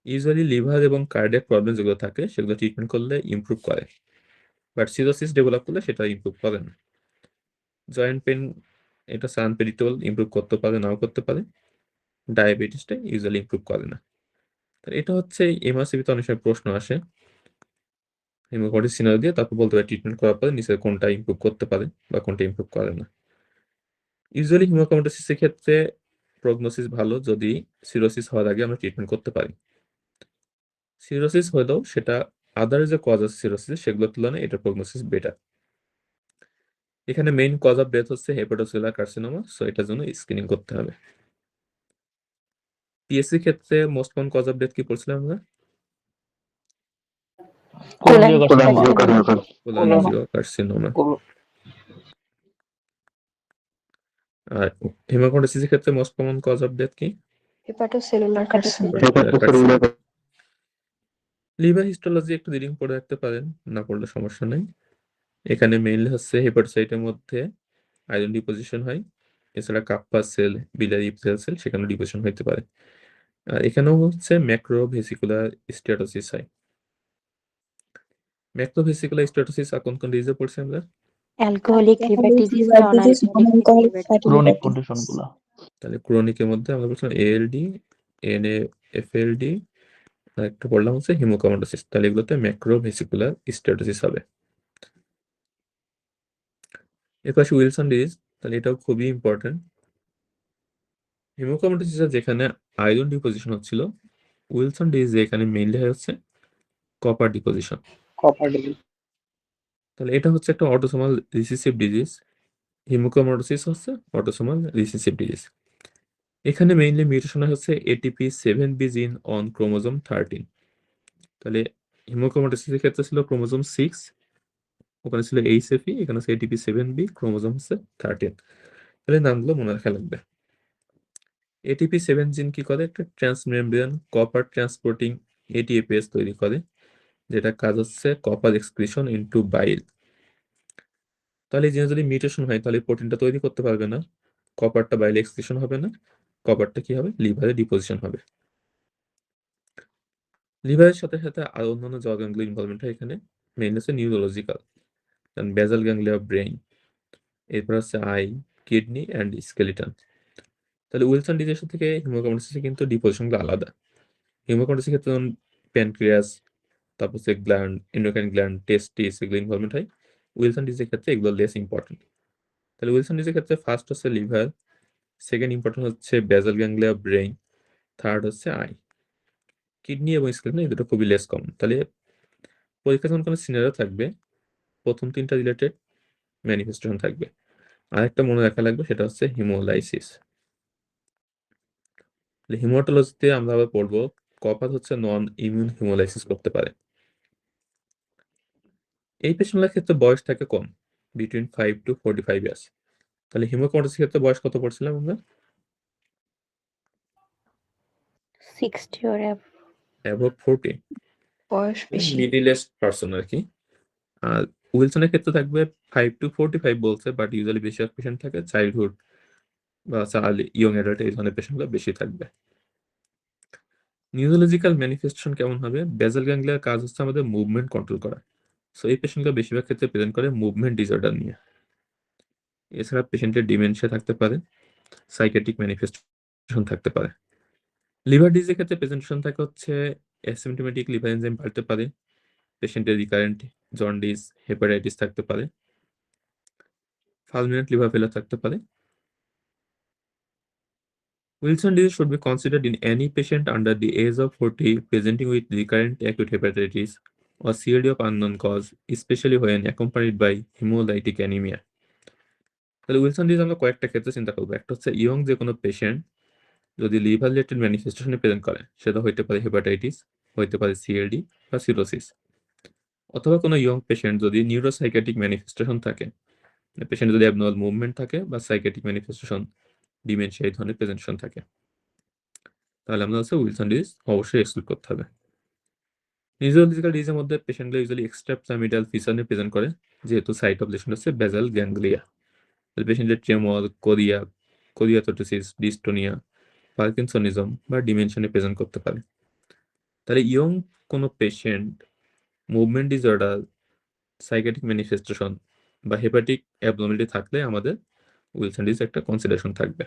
ইউজুয়ালি লিভার এবং কার্ডিয়াক প্রবলেম যেগুলো থাকে সেগুলো ট্রিটমেন্ট করলে ইমপ্রুভ করে, বাট সিরোসিস ডেভেলপ করলে সেটা ইমপ্রুভ করে না। জয়েন্ট পেন, এটা আনপ্রেডিক্টেবল, ইমপ্রুভ করতে পারে, নাও করতে পারে। ডায়াবেটিসটা ইউজুয়ালি ইমপ্রুভ করে না। এটা হচ্ছে এমআরসিপিতে অনেক সময় প্রশ্ন আসে, হিমোক্রোমাটোসিস সিনারিও দিয়ে তারপর বলতে পারে ট্রিটমেন্ট করার পরে নিচে কোনটা ইমপ্রুভ করতে পারে বা কোনটা ইমপ্রুভ করে না। ইউজুয়ালি হিমোক্রোমাটোসিসের ক্ষেত্রে প্রগনোসিস ভালো যদি সিরোসিস হওয়ার আগে আমরা ট্রিটমেন্ট করতে পারি। সিরোসিস হলেও সেটা আদার যে কজ আছে সিরোসিস, সেগুলোর তুলনায় এটা প্রগনোসিস বেটার। এখানে মেইন কজ অফ ডেথ হচ্ছে হেপাটোসেলুলার কার্সিনোমা, সো এটার জন্য স্ক্রিনিং করতে হবে। পিএসসি ক্ষেত্রে most common cause of death কি পড়ছিলাম আমরা? কোলনজিওকার্সিনোমা। আর হেমাটোমাটোসিসের ক্ষেত্রে most common cause of death কি? Hepatocellular carcinoma. লিভার হিস্টোলজি একটু রিডিং পড়ে রাখতে পারেন, না পড়লে সমস্যা নেই। এখানে মেইনলি হচ্ছে হেপাটোসাইটের মধ্যে আয়রন ডিপোজিশন হয়, এছাড়া কাপ্পা সেল, বিলিয়ারি ইপথেলিয়াল সেল সেখানে ডিপোজিশন হতে পারে। আর এখানেও হচ্ছে ম্যাক্রোভেসিকুলার স্টেটোসিস হয়। ম্যাক্রোভেসিকুলার স্টেটোসিস কোন কোন ডিজিজে পড়ছি আমরা? Alcoholic liver disease, non alcoholic liver disease. Chronic কন্ডিশনগুলো। তাহলে ক্রনিকের মধ্যে আমরা বলছিলাম এএলডি, NAFLD, আর একটা পড়লাম হচ্ছে হিমোকমাটোসিস। তাহলে এগুলোতে ম্যাক্রোভেসিকুলার স্টেটোসিস হবে। এরপর আসি উইলসন ডিজিজ, তাহলে এটাও খুবই ইম্পর্টেন্ট। হিমোকমাটোসিস যেখানে আয়রন ডিপোজিশন হচ্ছিল, উইলসন ডিজিজ এখানে মেইনলি হচ্ছে কপার ডিপোজিশন। Copper disease. তাহলে এটা হচ্ছে একটা অটোসোমাল রিসেসিভ ডিজিজ। হিমোকমাটোসিস হচ্ছে অটোসোমাল রিসেসিভ ডিজিজ। এখানে মেইনলি মিউটেশন হচ্ছে ATP7B জিন অন ক্রোমোজোম 13। তাহলে হিমোক্রোমাটোসিসের ক্ষেত্রে ছিল ক্রোমোজোম 6, ওখানে ছিল HFE, এখানে হচ্ছে ATP7B, ক্রোমোজোম হচ্ছে 13। তাহলে নামগুলো মনে রাখা লাগবে। ATP7 জিন কি করে? একটা ট্রান্সমেমব্রেন কপার ট্রান্সপোর্টিং ATPase তৈরি করে, যেটা কাজ হচ্ছে কপার এক্সক্রিশন ইনটু বাইল। তাহলে এই জিনে যদি মিউটেশন হয় তাহলে প্রোটিনটা তৈরি করতে পারবে না, কপারটা বাইলে এক্সক্রিশন হবে না, কপারটা কি হবে? লিভারে ডিপোজিশন হবে। লিভারের সাথে সাথে আরো অন্যান্য যে অর্গানগুলো ইনভলভমেন্ট হয় এখানে মেইন হচ্ছে নিউরোলজিক্যাল, বেজাল গ্যাংলিয়া অফ ব্রেইন, এরপর হচ্ছে আই, কিডনি অ্যান্ড স্কেলিটন। তাহলে উইলসন ডিজিজ থেকে হিমোক্রোমাটোসিসে কিন্তু ডিপোজিশনগুলো আলাদা। হিমোক্রোমাটোসিসের ক্ষেত্রে যেমন প্যানক্রিয়াস, তারপর হচ্ছে গ্ল্যান্ড, এন্ডোক্রাইন গ্ল্যান্ড, টেস্টিস, এগুলো ইনভলভমেন্ট হয়। উইলসন ডিজিজের ক্ষেত্রে এগুলো লেস ইম্পর্টেন্ট। তাহলে উইলসন ডিজিজের ক্ষেত্রে ফার্স্ট হচ্ছে লিভার, সেকেন্ড ইম্পর্টেন্ট হচ্ছে বেজাল গ্যাংলিয়া অফ ব্রেইন, থার্ড হচ্ছে আই। কিডনি এবং স্কেলিটন এই দুটো খুবই লেস কমন। তাহলে পরীক্ষা যখন কোনো সিনারিও থাকবে, প্রথম তিনটা রিলেটেড ম্যানিফেস্টেশন থাকবে। আরেকটা মনে রাখা লাগবে, সেটা হচ্ছে হিমোলাইসিস। হিমাটোলজিতে আমরা আবার পড়বো কপার হচ্ছে নন ইমিউন হিমোলাইসিস করতে পারে। এই পেশেন্টদের ক্ষেত্রে বয়স থাকে কম, বিটুইন 5 to 45 ইয়ার্স। তাহলে হিমোক্রোমাটোসিসের ক্ষেত্রে বয়স কত পড়ছিলাম আমরা? 60 or অ্যাবভ 40, বয়স বেশি। মিডিল এজ পার্সন আর কি। আর উইলসনের ক্ষেত্রে থাকবে 5 to 45 বলছে, বাট ইউজুয়ালি বেশিরভাগ পেশেন্ট থাকে চাইল্ডহুড বা আর্লি ইয়ং অ্যাডাল্ট, এই ধরনের পেশেন্টগুলো বেশি থাকবে। নিউরোলজিক্যাল ম্যানিফেস্টেশন কেমন হবে? বেজাল গ্যাংলিয়ার কাজ হচ্ছে আমাদের মুভমেন্ট কন্ট্রোল করা। সো এই পেশেন্টগুলো বেশিরভাগ ক্ষেত্রে প্রেজেন্ট করে মুভমেন্ট ডিসঅর্ডার নিয়ে। এছাড়া পেশেন্টের ডিমেনশিয়া থাকতে পারে, সাইকিয়াট্রিক ম্যানিফেস্টেশন থাকতে পারে। লিভার ডিজিজের ক্ষেত্রে প্রেজেন্টেশন থাকে হচ্ছে অ্যাসিম্পটোমেটিক লিভার এনজাইম বাড়তে পারে, পেশেন্টের রিকারেন্ট জন্ডিস, হেপাটাইটিস থাকতে পারে, ফালমিনেন্ট লিভার ফেলার থাকতে পারে। Wilson disease should be considered in any patient under the age of 40 presenting with recurrent acute hepatitis or CLD of unknown cause, especially when accompanied by hemolytic anemia. তাহলে Wilson disease আমরা কয়েকটা ক্ষেত্রে চিন্তা করবো। একটা হচ্ছে ইয়ং যে কোনো পেশেন্ট যদি লিভার রিলেটেড ম্যানিফেস্টেশনে প্রেজেন্ট করে, সেটা হইতে পারে হেপাটাইটিস, হইতে পারে সিএলডি বা সিরোসিস। অথবা কোনো ইয়ং পেশেন্ট যদি নিউরোসাইকিয়াট্রিক ম্যানিফেস্টেশন থাকে, পেশেন্ট যদি অ্যাবনর্মাল মুভমেন্ট থাকে বা সাইকিয়াট্রিক ম্যানিফেস্টেশন, ডিমেনশিয়া, এই ধরনের প্রেজেন্টেশন থাকে, তাহলে আমরা হচ্ছে উইলসন ডিজিজ অবশ্যই এক্সক্লুড করতে হবে। নিউরোলজিক্যাল ডিজিজের মধ্যে পেশেন্টগুলো ইউজুয়ালি এক্সট্রা পিরামিডাল ফিচার নিয়ে প্রেজেন্ট করে, যেহেতু সাইট অফ লেশন হচ্ছে বেজাল গ্যাংলিয়া। পেশেন্টের ট্রেমর, কোরিয়াটোটোসিস, ডিস্টোনিয়া, পার্কিনসনিজম বা ডিমেনশনে প্রেজেন্ট করতে পারে। তাহলে ইয়ং কোনো patient movement disorder, psychiatric manifestation বা হেপাটিক অ্যাবনর্মালিটি থাকলে আমাদের উইলসন ডিজিজ একটা কনসিডারেশন থাকবে।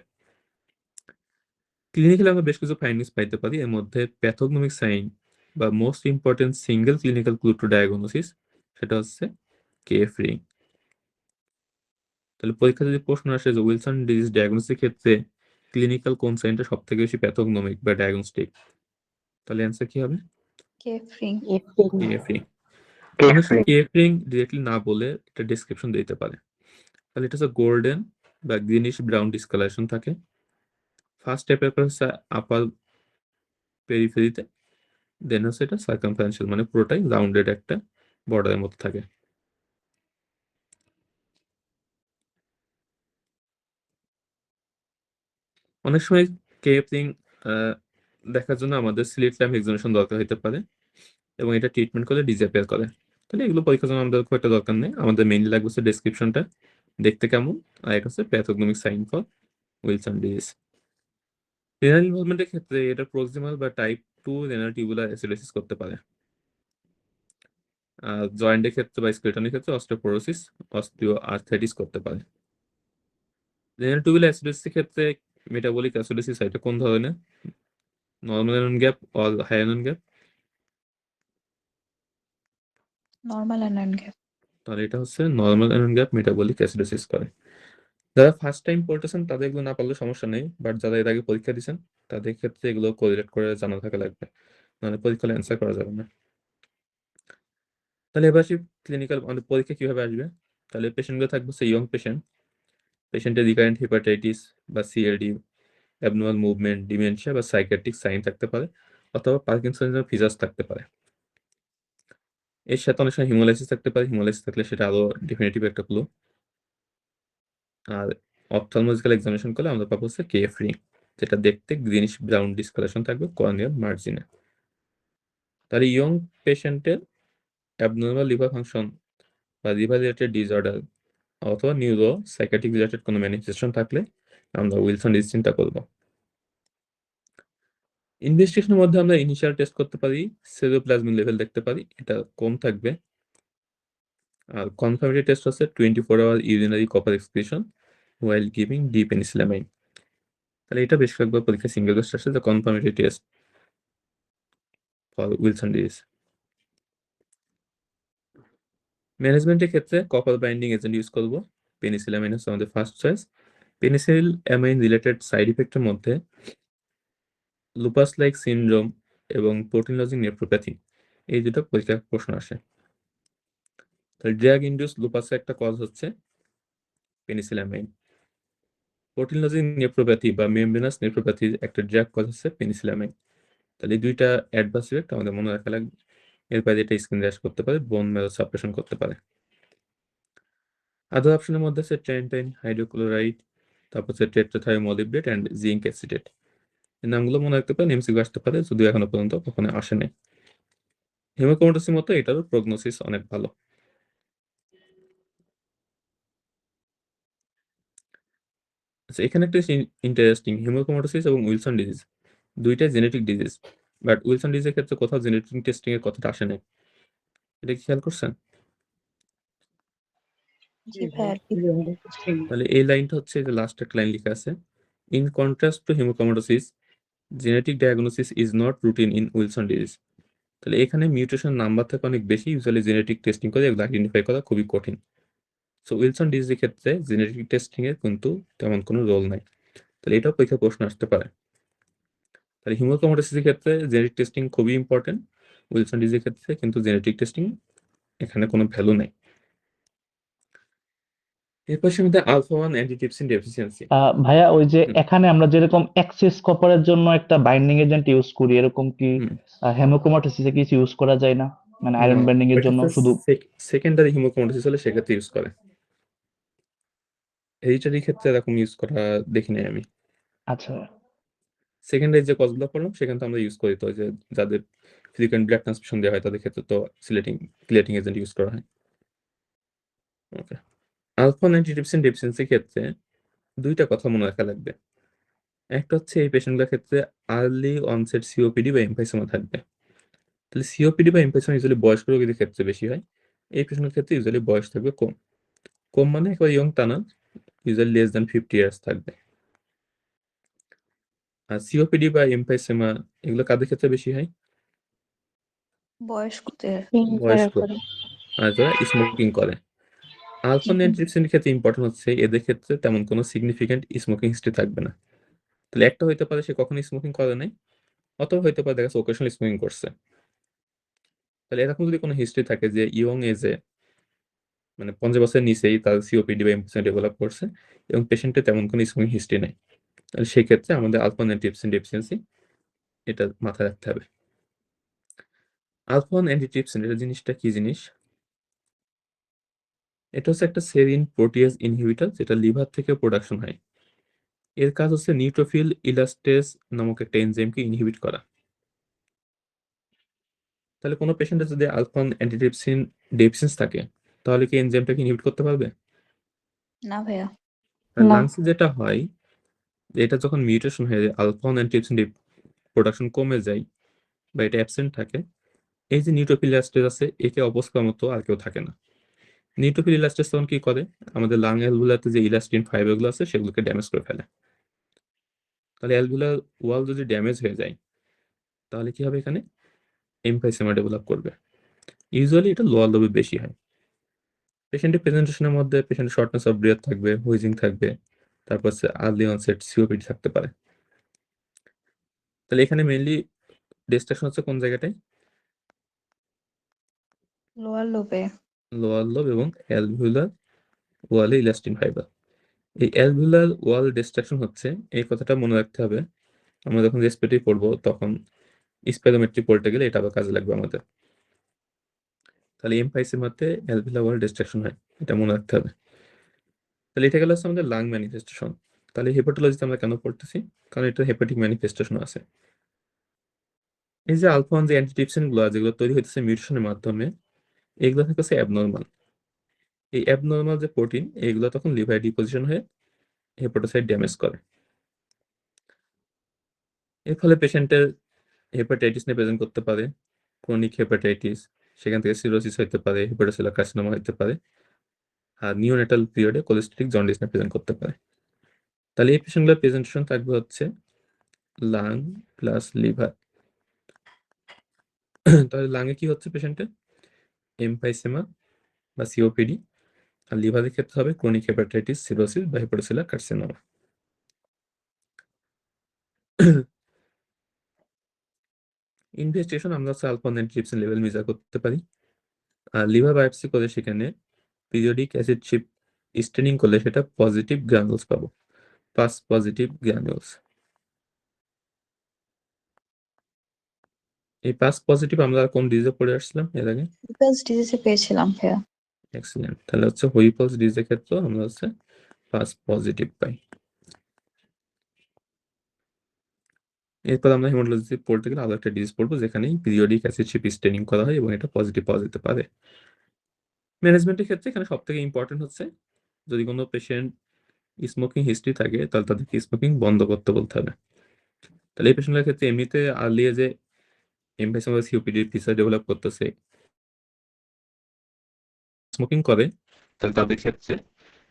ক্লিনিক্যালি আমরা বেশ কিছু ফাইন্ডিংস পাইতে পারি। এর মধ্যে প্যাথোগনমিক সাইন বা most important single clinical clue to diagnosis, সেটা হচ্ছে কেএফ রিং। তাহলে পরীক্ষা যদি প্রশ্ন আসে যে উইলসন ডিজিজ ডায়াগনোসিসের ক্ষেত্রে ক্লিনিক্যাল কোন সাইনটা সব থেকে বেশি প্যাথোগনমিক বা ডায়াগনস্টিক, তাহলে অ্যান্সার কি হবে? কেফ্রিং। KF ring. অনেক সময় কেএফ রিং ডিরেক্টলি না বলে একটা ডেসক্রিপশন দিতে পারে। তাহলে এটা হচ্ছে গোল্ডেন বা গ্রিনিশ ব্রাউন ডিসকালারেশন থাকে। ফার্স্ট স্টেপের পর হচ্ছে আপার পেরিফেরিতে, দেন হচ্ছে এটা সার্কামফারেন্সিয়াল, মানে পুরোটাই রাউন্ডেড একটা বর্ডারের মতো থাকে। অনেক সময় কেএফ রিং দেখার জন্য আমাদের স্লিট ল্যাম্প এক্সামিনেশন দরকার হতে পারে, এবং এটা ট্রিটমেন্ট করলে ডিসঅ্যাপিয়ার করে। তাহলে এগুলো পরীক্ষার জন্য আমাদের খুব একটা দরকার নেই। আমাদের মেইনলি লাগবে হচ্ছে ডেসক্রিপশনটা দেখতে কেমন, আর এটা হচ্ছে pathognomonic sign for Wilson disease. Renal ইনভলভমেন্টের ক্ষেত্রে এটা প্রক্সিমাল বা টাইপ 2 রেনাল টিউবুলার অ্যাসিডোসিস করতে পারে। জয়েন্টের ক্ষেত্রে বা স্কেলেটনের ক্ষেত্রে অস্টিওপোরোসিস, অস্টিও আর্থ্রাইটিস করতে পারে। রেনাল টিউবুলার অ্যাসিডোসিসের ক্ষেত্রে মেটাবলিক অ্যাসিডোসিস এটা কোন ধরনের? Normal anion gap or high anion gap? Normal anion gap. তাহলে এটা হচ্ছে normal anion gap metabolic acidosis করে। যারা ফার্স্ট টাইম পড়তেছেন তাদের এগুলো না পারলে সমস্যা নেই, বাট যারা এর আগে পরীক্ষা দিয়েছেন তাদের ক্ষেত্রে এগুলো কোরিলেট করে জানা থাকা লাগবে, নাহলে পরীক্ষায় অ্যান্সার করা যাবে না। তাহলে এবার আসি ক্লিনিক্যাল, আমাদের পরীক্ষা কিভাবে আসবে। তাহলে পেশেন্টগুলো থাকবে হচ্ছে ইয়ং পেশেন্ট, পেশেন্টের রিকারেন্ট হেপাটাইটিস বা সিএলডি, অ্যাবনর্মাল মুভমেন্ট, ডিমেনশিয়া বা সাইকিয়াট্রিক সাইন থাকতে পারে, অথবা পার্কিনসনের ফিজার্স থাকতে পারে। এর সাথে অনেক সময় হিমোলাইসিস থাকতে পারে, হিমোলাইসিস থাকলে সেটা আরো ডেফিনেটিভ একটা ক্লু। আর অপথলমোলজিক্যাল এক্সামিনেশন করলে আমরা পাবো হচ্ছে কেএফ রিং, যেটা দেখতে গ্রিনিশ ব্রাউন ডিসকালেশন থাকবে কর্নিয়াল মার্জিনে। তাহলে ইয়ং পেশেন্টের অ্যাবনর্মাল লিভার ফাংশন বা লিভার রিলেটেড ডিসঅর্ডার অথবা নিউরো সাইকিয়াট্রিক রিলেটেড কোনো ম্যানিফেস্টেশন থাকলে আমরা উইলসন ডিজিজ চিন্তা করব। ইনভেস্টিগেশনের মধ্যে আমরা ইনিশিয়াল টেস্ট করতে পারি, সেরোপ্লাজমিন লেভেল দেখতে পারি, এটা কম থাকবে। আর কনফার্মেটরি টেস্ট হচ্ছে 24 hour urinary copper excretion while giving D penicillamine. তাহলে এটা বেশ কয়েকবার পরীক্ষা সিঙ্গেল টেস্ট আসছে, the confirmatory test for Wilson disease. ম্যানেজমেন্টের ক্ষেত্রে কপার বাইন্ডিং এজেন্ট ইউজ করব, পেনিসিলামাইন হচ্ছে আমাদের first choice. Penicillamine related side ইফেক্টের মধ্যে লুপাস লাইক সিনড্রোম এবং প্রোটিন লজিং নেফ্রোপ্যাথি, এই দুটো পরীক্ষার প্রশ্ন আসে। তাহলে ড্রাগ ইন্ডিউস লুপাসের একটা কজ হচ্ছে পেনিসিলামাইন। প্রোটিন লজিং নেফ্রোপ্যাথি বা মেমব্রেনাস নেফ্রোপ্যাথির একটা ড্রাগ কজ হচ্ছে পেনিসিলামাইন। তাহলে এই দুইটা অ্যাডভার্স ইফেক্ট আমাদের মনে রাখা লাগবে। এর বাইরে এটা স্কিন র্যাশ করতে পারে, বোন ম্যারো সাপ্রেশন করতে পারে। আদার অপশনের মধ্যে আছে ট্রেন্টাইন হাইড্রোক্লোরাইড, তারপর হচ্ছে টেট্রাথায়োমোলিবডেট অ্যান্ড জিঙ্ক অ্যাসিডেট। এই নামগুলো মনে রাখতে পারেন, এমসিকিউ আসতে পারে, যদিও এখনো পর্যন্ত কখনো আসেনি। হেমোক্রোমাটোসির মতো এটারও প্রগনোসিস অনেক ভালো। আচ্ছা, এখানে একটা ইন্টারেস্টিং, হেমোক্রোমাটোসিস এবং উইলসন ডিজিজ দুইটাই জেনেটিক ডিজিজ, বাট উইলসন ডিজিজের ক্ষেত্রে কোথাও জেনেটিক টেস্টিং এর কথাটা আসে নাই। এটা কি খেয়াল করছেন? জি ভাইয়া। তাহলে এই লাইনটা হচ্ছে যে লাস্ট একটা লাইন লেখা আছে, in contrast two haemochromatosis genetic diagnosis is not routine in Wilson disease. তাহলে এখানে মিউটেশন নাম্বার থাকে অনেক বেশি, ইউজুয়ালি জেনেটিক টেস্টিং করে এগুলো আইডেন্টিফাই করা খুবই কঠিন। সো উইলসন ডিজিজের ক্ষেত্রে জেনেটিক টেস্টিং এর কিন্তু তেমন কোনো রোল নাই। তাহলে এটাও পরীক্ষা প্রশ্ন আসতে পারে। তাহলে হিমোক্রোমাটোসিসের ক্ষেত্রে জেনেটিক টেস্টিং খুবই ইম্পর্টেন্ট, উইলসন ডিজিজের ক্ষেত্রে কিন্তু জেনেটিক টেস্টিং এখানে কোনো ভ্যালু নেই। এরপর মধ্যে আলফা 1 অ্যান্টিট্রিপসিন ডেফিসিয়েন্সি। ভাইয়া ওই যে হুম। এখানে আমরা যেরকম এক্সেস কপারের জন্য একটা বাইন্ডিং এজেন্ট ইউজ করি, এরকম কি হেমোক্রোমাটোসিসে কিছু ইউজ করা যায় না? মানে আয়রন বাইন্ডিং এর জন্য শুধু সেকেন্ডারি হিমোক্রোমাটোসিস হলে সেক্ষেত্রে ইউজ করে, হেরিডিটারি ক্ষেত্রে এরকম ইউজ করা দেখি নাই আমি। আচ্ছা সেকেন্ডারি যে কজগুলো পড়লাম সেখানে তো আমরা ইউজ করি, তো যে যাদের ফ্রিকোয়েন্ট ব্লাড ট্রান্সফিউশন দেওয়া হয় তাদের ক্ষেত্রে তো ক্লিয়ারিং এজেন্ট ইউজ করা হয়। ওকে, আলফা 1 অ্যান্টিট্রিপসিন ডেফিসিয়েন্সির ক্ষেত্রে দুইটা কথা মনে রাখা লাগবে। একটা হচ্ছে এই পেশেন্টগুলোর ক্ষেত্রে আর্লি অনসেট সিওপিডি বা এমফাইসোমা থাকবে। তাহলে সিওপিডি বা এমফাইসোমা ইউজুয়ালি বয়স্ক রোগীদের ক্ষেত্রে বেশি হয়, এই পেশেন্টের ক্ষেত্রে ইউজুয়ালি বয়স থাকবে কম। কম মানে একেবারে ইয়ং তা না, ইউজুয়ালি লেস দ্যান 50 ইয়ার্স থাকবে। আর সিওপিডি বা এমফাইসেমা এগুলো কাদের ক্ষেত্রে বেশি হয়? বয়স্কদের। বয়স্ক আর যারা স্মোকিং করে। আলফা অ্যান্টিট্রিপসিনের ক্ষেত্রে ইম্পর্টেন্ট হচ্ছে এদের ক্ষেত্রে তেমন কোনো সিগনিফিকেন্ট স্মোকিং হিস্ট্রি থাকবে না। তাহলে একটা হইতে পারে সে কখনো স্মোকিং করে নাই, অথবা হইতে পারে দেখা যাচ্ছে ওকেশনাল স্মোকিং করছে। তাহলে এরকম যদি কোনো হিস্ট্রি থাকে যে ইয়ং এজে মানে 50 বছরের নিচেই তার সিওপিডি বা এমফাইসেমা ডেভেলপ করছে এবং পেশেন্টের তেমন কোনো স্মোকিং হিস্ট্রি নেই, তাহলে সেই ক্ষেত্রে আমাদের আলফা অ্যান্টিট্রিপসিন ডেফিসিয়েন্সি এটা মাথায় রাখতে হবে। আলফা অ্যান্টিট্রিপসিন এটা জিনিসটা কি জিনিস? এটা হচ্ছে একটা সেরিন প্রোটিয়েজ ইনহিবিটর, যেটা লিভার থেকে প্রোডাকশন হয়। এর কাজ হচ্ছে নিউট্রোফিল ইলাস্টেস নামক একটা এনজাইমকে ইনহিবিট করা। তাহলে কোনো পেশেন্টের যদি আলফা অ্যান্টিট্রিপসিন ডেফিসিয়েন্সি থাকে তাহলে কি এনজাইমটাকে ইনহিবিট করতে পারবে? না ভাইয়া। না। লাংসে যেটা হয়, এটা যখন মিউটেশন হয়ে যায় আলফা অ্যান্টিট্রিপসিন প্রোডাকশন কমে যায় বা এটা অ্যাবসেন্ট থাকে, এই যে নিউট্রোফিল ইলাস্টেস আছে একে অপোজ করার মতো আর কেউ থাকে না। নিউট্রোফিল ইলাস্টেস তখন কি করে, আমাদের লাং অ্যালভুলাতে যে ইলাস্টিন ফাইবারগুলো আছে সেগুলোকে ড্যামেজ করে ফেলে। তাহলে অ্যালভুলার ওয়াল যদি ড্যামেজ হয়ে যায় তাহলে কি হবে এখানে এমফাইসেমা ডেভেলপ করবে। ইউজুয়ালি এটা লোয়ার লোবে বেশি হয়। পেশেন্টের প্রেজেন্টেশনের মধ্যে পেশেন্টের শর্টনেস অফ ব্রেথ থাকবে, হুইজিং থাকবে, তারপর আর্লি অনসেট সিওপিডি থাকতে পারে। তাহলে এখানে মেইনলি ডিস্ট্রাকশন হচ্ছে কোন জায়গাটায়? লোয়ার লোবে। লোয়ার লোব এবং অ্যালভিউলার ওয়ালে ইলাস্টিন ফাইবার। এই অ্যালভিউলার ওয়াল ডিস্ট্রাকশন হচ্ছে, এই কথাটা মনে রাখতে হবে। আমরা যখন রেসপিরেটরি পড়বো তখন স্পাইরোমেট্রি পড়তে গেলে এটা আবার কাজে লাগবে আমাদের। তাহলে এমফাইসেমাতে অ্যালভিউলার ওয়াল ডিস্ট্রাকশন হয়, এটা মনে রাখতে হবে। তাহলে এটা গেল হচ্ছে আমাদের লাং ম্যানিফেস্টেশন। তাহলে হেপাটোলজিতে আমরা কেন পড়তেছি? কারণ এটা হেপাটিক ম্যানিফেস্টেশন আছে। এই যে আলফা 1 যে অ্যান্টিট্রিপসিন গুলো যেগুলো তৈরি হইতেছে মিউটেশনের মাধ্যমে, এগুলো থেকে হচ্ছে অ্যাবনর্মাল। এই অ্যাবনর্মাল যে প্রোটিন এগুলো তখন লিভারে ডিপোজিশন হয়ে হেপাটোসাইট ড্যামেজ করে। এর ফলে পেশেন্টের হেপাটাইটিস নিয়ে প্রেজেন্ট করতে পারে, ক্রনিক হেপাটাইটিস, সেখান থেকে সিরোসিস হতে পারে, হেপাটোসেলুলার কার্সিনোমা হতে পারে, আর নিওনেটাল পিরিয়ডে কোলেস্টেটিক জন্ডিস নিয়ে প্রেজেন্ট করতে পারে। তাহলে এই পেশেন্টগুলোর প্রেজেন্টেশন থাকবে হচ্ছে লাং প্লাস লিভার। তাহলে লাংয়ে কি হচ্ছে পেশেন্টের? এমফাইসেমা বা সিওপিডি, আর লিভারের ক্ষেত্রে হবে ক্রনিক হেপাটাইটিস, সিরোসিস বা হেপাটোসেলুলার কার্সিনোমা। ইনভেস্টিগেশন আমরা হচ্ছে আলফা অ্যান্টিট্রিপসিন লেভেল মেজার করতে পারি। আর লিভার বায়োপসি করে সেখানে পিরিয়ডিক অ্যাসিড চিপ স্টেনিং করলে সেটা পজিটিভ গ্রানুলস পাবো, পাস পজিটিভ গ্রানুলস। এই পাস পজিটিভ আমরা কোন ডিজিজে পড়ে আসছিলাম এর আগে? হুইপলস ডিজিজে পেয়েছিলাম ভাইয়া। এক্সিলেন্ট। তাহলে হচ্ছে হুইপলস ডিজিজের ক্ষেত্রে আমরা হচ্ছে পাস পজিটিভ পাই। এরপর আমরা হেমাটোলজি পড়তে গেলে আরো একটা ডিজিজ পড়বো যেখানে পিরিয়ডিক অ্যাসিড চিপ স্টেনিং করা হয় এবং এটা পজিটিভ পাওয়া যেতে পারে। ম্যানেজমেন্টের ক্ষেত্রে এখানে সব থেকে ইম্পর্টেন্ট হচ্ছে যদি কোনো পেশেন্ট স্মোকিং হিস্ট্রি থাকে তাহলে তাদেরকে স্মোকিং বন্ধ করতে বলতে হবে। তাহলে এই পেশেন্টের ক্ষেত্রে এমনিতে আর্লি যে এমফাইসেমা বা সিওপিডির ফিচার ডেভেলপ করতেছে, স্মোকিং করে, তাহলে তাদের ক্ষেত্রে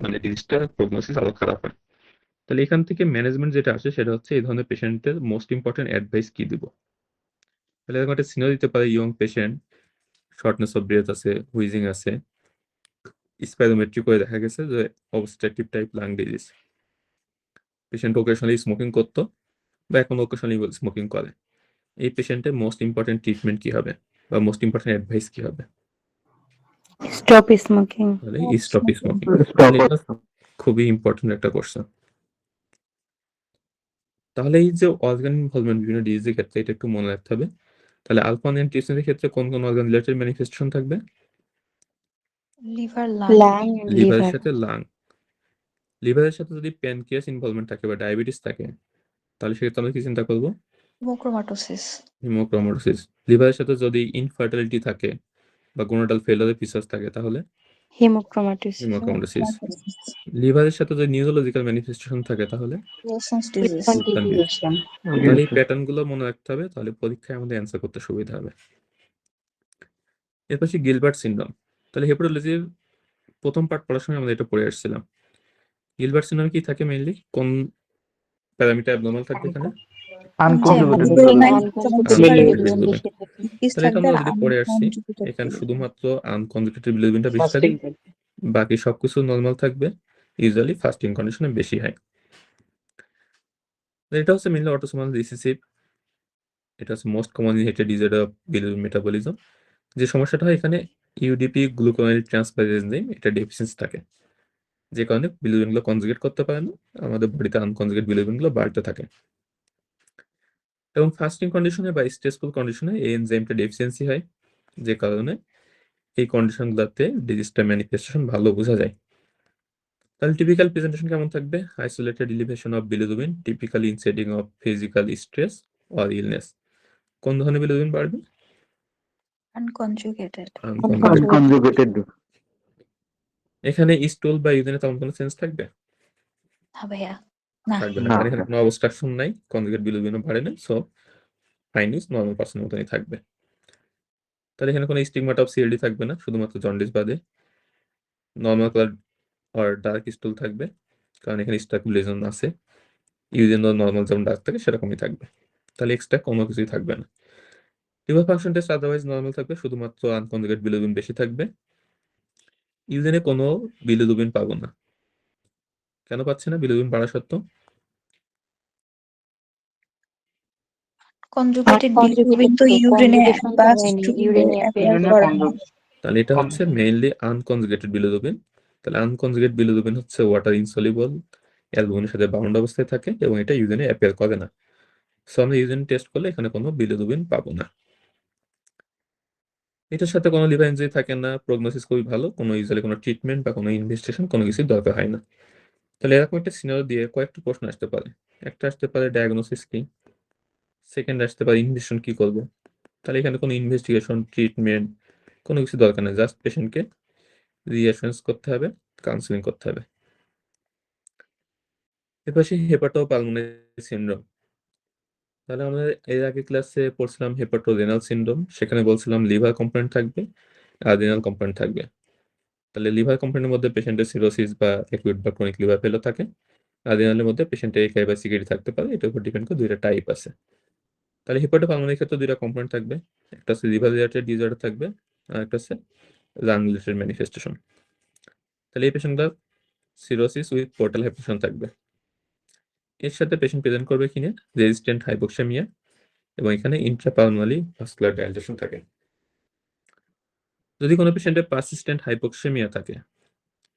মানে ডিজিজটা প্রগনোসিস আরো খারাপ হয়। তাহলে এখান থেকে ম্যানেজমেন্ট যেটা আসে সেটা হচ্ছে এই ধরনের পেশেন্টের মোস্ট ইম্পর্টেন্ট অ্যাডভাইস কি দিব। তাহলে এরকম একটা সিনারিও দিতে পারে, young patient, shortness of breadth আছে, হুইজিং আছে, স্পাইরোমেট্রি করে দেখা গেছে যে obstructive type lung disease. Patient occasionally smoking করতো বা এখন ওকেশনালি স্মোকিং করে। এই পেশেন্টের মোস্ট ইম্পর্টেন্ট ট্রিটমেন্ট কি হবে বা মোস্ট ইম্পর্টেন্ট অ্যাডভাইস কি হবে? Stop smoking. তাহলে স্টপ স্মোকিং। তাহলে এটা খুবই ইম্পর্টেন্ট একটা কোশ্চেন। তাহলে এই যে অর্গান ইনভলভমেন্ট বিভিন্ন ডিজিজের ক্ষেত্রে এটা একটু মনে রাখতে হবে। তাহলে আলফা অ্যান্টিট্রিপসিনের ক্ষেত্রে কোন কোন অর্গান রিলেটেড ম্যানিফেস্টেশন থাকবে? Liver, lung. Lung and লিভারের liver. সাথে লাং। লিভারের সাথে যদি প্যানক্রিয়াস ইনভলভমেন্ট থাকে বা ডায়াবেটিস থাকে তাহলে সেক্ষেত্রে আমরা কি চিন্তা করবো? হিমোক্রোমাটোসিস। হিমোক্রোমাটোসিস। লিভারের সাথে যদি ইনফার্টিলিটি থাকে বা গোনাডাল ফেইলিউরের ফিচার্স থাকে তাহলে Hemochromatosis. হিমোক্রোমাটোসিস। লিভারের সাথে যদি নিউরোলজিক্যাল ম্যানিফেস্টেশন থাকে তাহলে উইলসনস ডিজিজ। Wilson disease. তাহলে এই প্যাটার্ন গুলো মনে রাখতে হবে, তাহলে পরীক্ষায় আমাদের অ্যান্সার করতে সুবিধা হবে। এরপর গিলবার্ট সিনড্রোম। তাহলে হেপাটোলজির প্রথম পার্ট পড়ার সময় আমরা এটা পড়ে আসছিলাম। গিলবার্ট সিনড্রোমে কি থাকে মেইনলি? কোন প্যারামিটার অ্যাবনর্মাল থাকবে এখানে? Unconjugated Unconjugated bilirubin। পিস তাহলে এটা থাকবে আমরা আর অলরেডি পড়ে আসছি। আনকনজুগেটেড এখানে bilirubin। শুধুমাত্র আনকনজুগেটেড বিলিরুবিনটা বেশি ফাস্টিং থাকে, বাকি সবকিছু নর্মাল থাকবে। ইউজুয়ালি ফাস্টিং কন্ডিশনে বেশি হয়। এটা হচ্ছে মেইনলি অটোসোমাল রিসেসিভ। এটা হচ্ছে most commonly hated disorder of bilirubin metabolism. যে সমস্যাটা হয় এখানে ইউডিপি গ্লুকোনাইল ট্রান্সফারেজ এনজাইম এটা ডেফিসিয়েন্সি থাকে, যে কারণে বিলিরুবিনগুলো কনজুগেট করতে পারে না, আমাদের বডিতে আনকনজুগেট বিলিরুবিনগুলো বাড়তে থাকে। এবং ফাস্টিং কন্ডিশনে বা স্ট্রেসফুল কন্ডিশনে এই এনজাইমটা ডেফিসিয়েন্সি হয়, যে কারণে এই কন্ডিশনগুলোতে ডিজিজটা ম্যানিফেস্টেশন ভালো বোঝা যায়। তাহলে টিপিক্যাল প্রেজেন্টেশন কেমন থাকবে? Isolated elevation of bilirubin, typically in setting of physical stress or illness. কোন ধরনের বিলিরুবিন বাড়বে? আনকনজুগেটেড। আনকনজুগেটেড। এখানে স্টুল বা ইউরিনে তেমন কোনো সেন্স থাকবে? না ভাইয়া, না। থাকবে না, না। কারণ এখানে কোনো অবস্ট্রাকশন নাই, কনজুগেট বিলিরুবিনও বাড়ে না, সো ফাইন্ডিংস নর্মাল পার্সনের মতনই থাকবে। তাহলে এখানে কোনো স্টিগমাটা অফ সিএলডি থাকবে না, শুধুমাত্র জন্ডিস বাদে। নর্মাল কালার আর ডার্ক স্টুল থাকবে, কারণ এখানে স্টাকুলেশন আছে। ইউরিনও নর্মাল যেমন ডার্ক থাকে সেরকমই থাকবে। তাহলে এক্সট্রা কোনো কিছুই থাকবে না। Liver function test otherwise normal থাকবে, শুধুমাত্র আনকনজুগেট বিলিরুবিন বেশি থাকবে। ইউজেনে কোনো বিলিরুবিন পাবো না। কেন পাচ্ছে না বিলিরুবিন বাড়া সত্ত্বেও? কনজুগেটেড কনজুগেটেড বিলিরুবিন তো তো ইউরিনে কনজুগেশন তো বা হয়নি, স্টুলে ইউরিনে অ্যাপিয়ার অ্যাপিয়ার করে করে না। না। তাহলে এটা হচ্ছে মেইনলি আনকনজুগেটেড বিলিরুবিন। তাহলে আনকনজুগেট বিলিরুবিন হচ্ছে ওয়াটার ইনসলিবল, অ্যালবুমিনের সাথে বাউন্ড অবস্থায় থাকে এবং এটা ইউজেনে অ্যাপিয়ার করে না। সো আমরা ইউজেন টেস্ট করলে এখানে কোনো বিলিরুবিন পাবো না। এটার সাথে কোনো লিভার ইনজুরি থাকে না, প্রগনোসিস খুবই ভালো, কোনো ইউজুয়ালি কোনো ট্রিটমেন্ট বা কোনো ইনভেস্টিগেশন কোনো কিছুই দরকার হয় না। তাহলে এরকম একটা সিনারিও দিয়ে কয়েকটা প্রশ্ন আসতে পারে। একটা আসতে পারে ডায়াগনোসিস কি, সেকেন্ড আসতে পারে ইনভেস্টিগেশন কি করব। তাহলে এখানে কোনো ইনভেস্টিগেশন ট্রিটমেন্ট কোনো কিছু দরকার নেই, জাস্ট পেশেন্টকে রিঅ্যাসুরেন্স করতে হবে, কাউন্সিলিং করতে হবে। এরপর আসি হেপাটোপালমোনারি সিনড্রোম। তাহলে আমরা এর আগে ক্লাসে পড়ছিলাম হেপাটোরেনাল সিনড্রোম, সেখানে বলছিলাম লিভার কম্পোনেন্ট থাকবে আর রেনাল কম্পোনেন্ট থাকবে। তাহলে লিভার কম্পোনেন্টের মধ্যে পেশেন্টের সিরোসিস বা অ্যাকিউট বা ক্রনিক লিভার ফেলও থাকে, আর রেনালের মধ্যে পেশেন্টের একাই বা সিকিউরিটি থাকতে পারে। এটার উপর ডিপেন্ড করে দুইটা টাইপ আছে। তাহলে হেপাটোপালমোনারি ক্ষেত্রে দুইটা কম্পোনেন্ট থাকবে, একটা হচ্ছে লিভার রিলেটেড ডিসঅর্ডার থাকবে আর একটা হচ্ছে লাং রিলেটেড ম্যানিফেস্টেশন। তাহলে এই পেশেন্টগুলোর সিরোসিস উইথ পোর্টাল হাইপারটেনশন থাকবে। এর সাথে পেশেন্ট প্রেজেন্ট করবে কিনা রেজিস্ট্যান্ট হাইপোক্সেমিয়া এবং এখানে ইন্ট্রাপালমোনারি ভাস্কুলার ডাইলেশন থাকে। যদি কোনো পেশেন্টের পারসিস্টেন্ট হাইপোক্সেমিয়া থাকে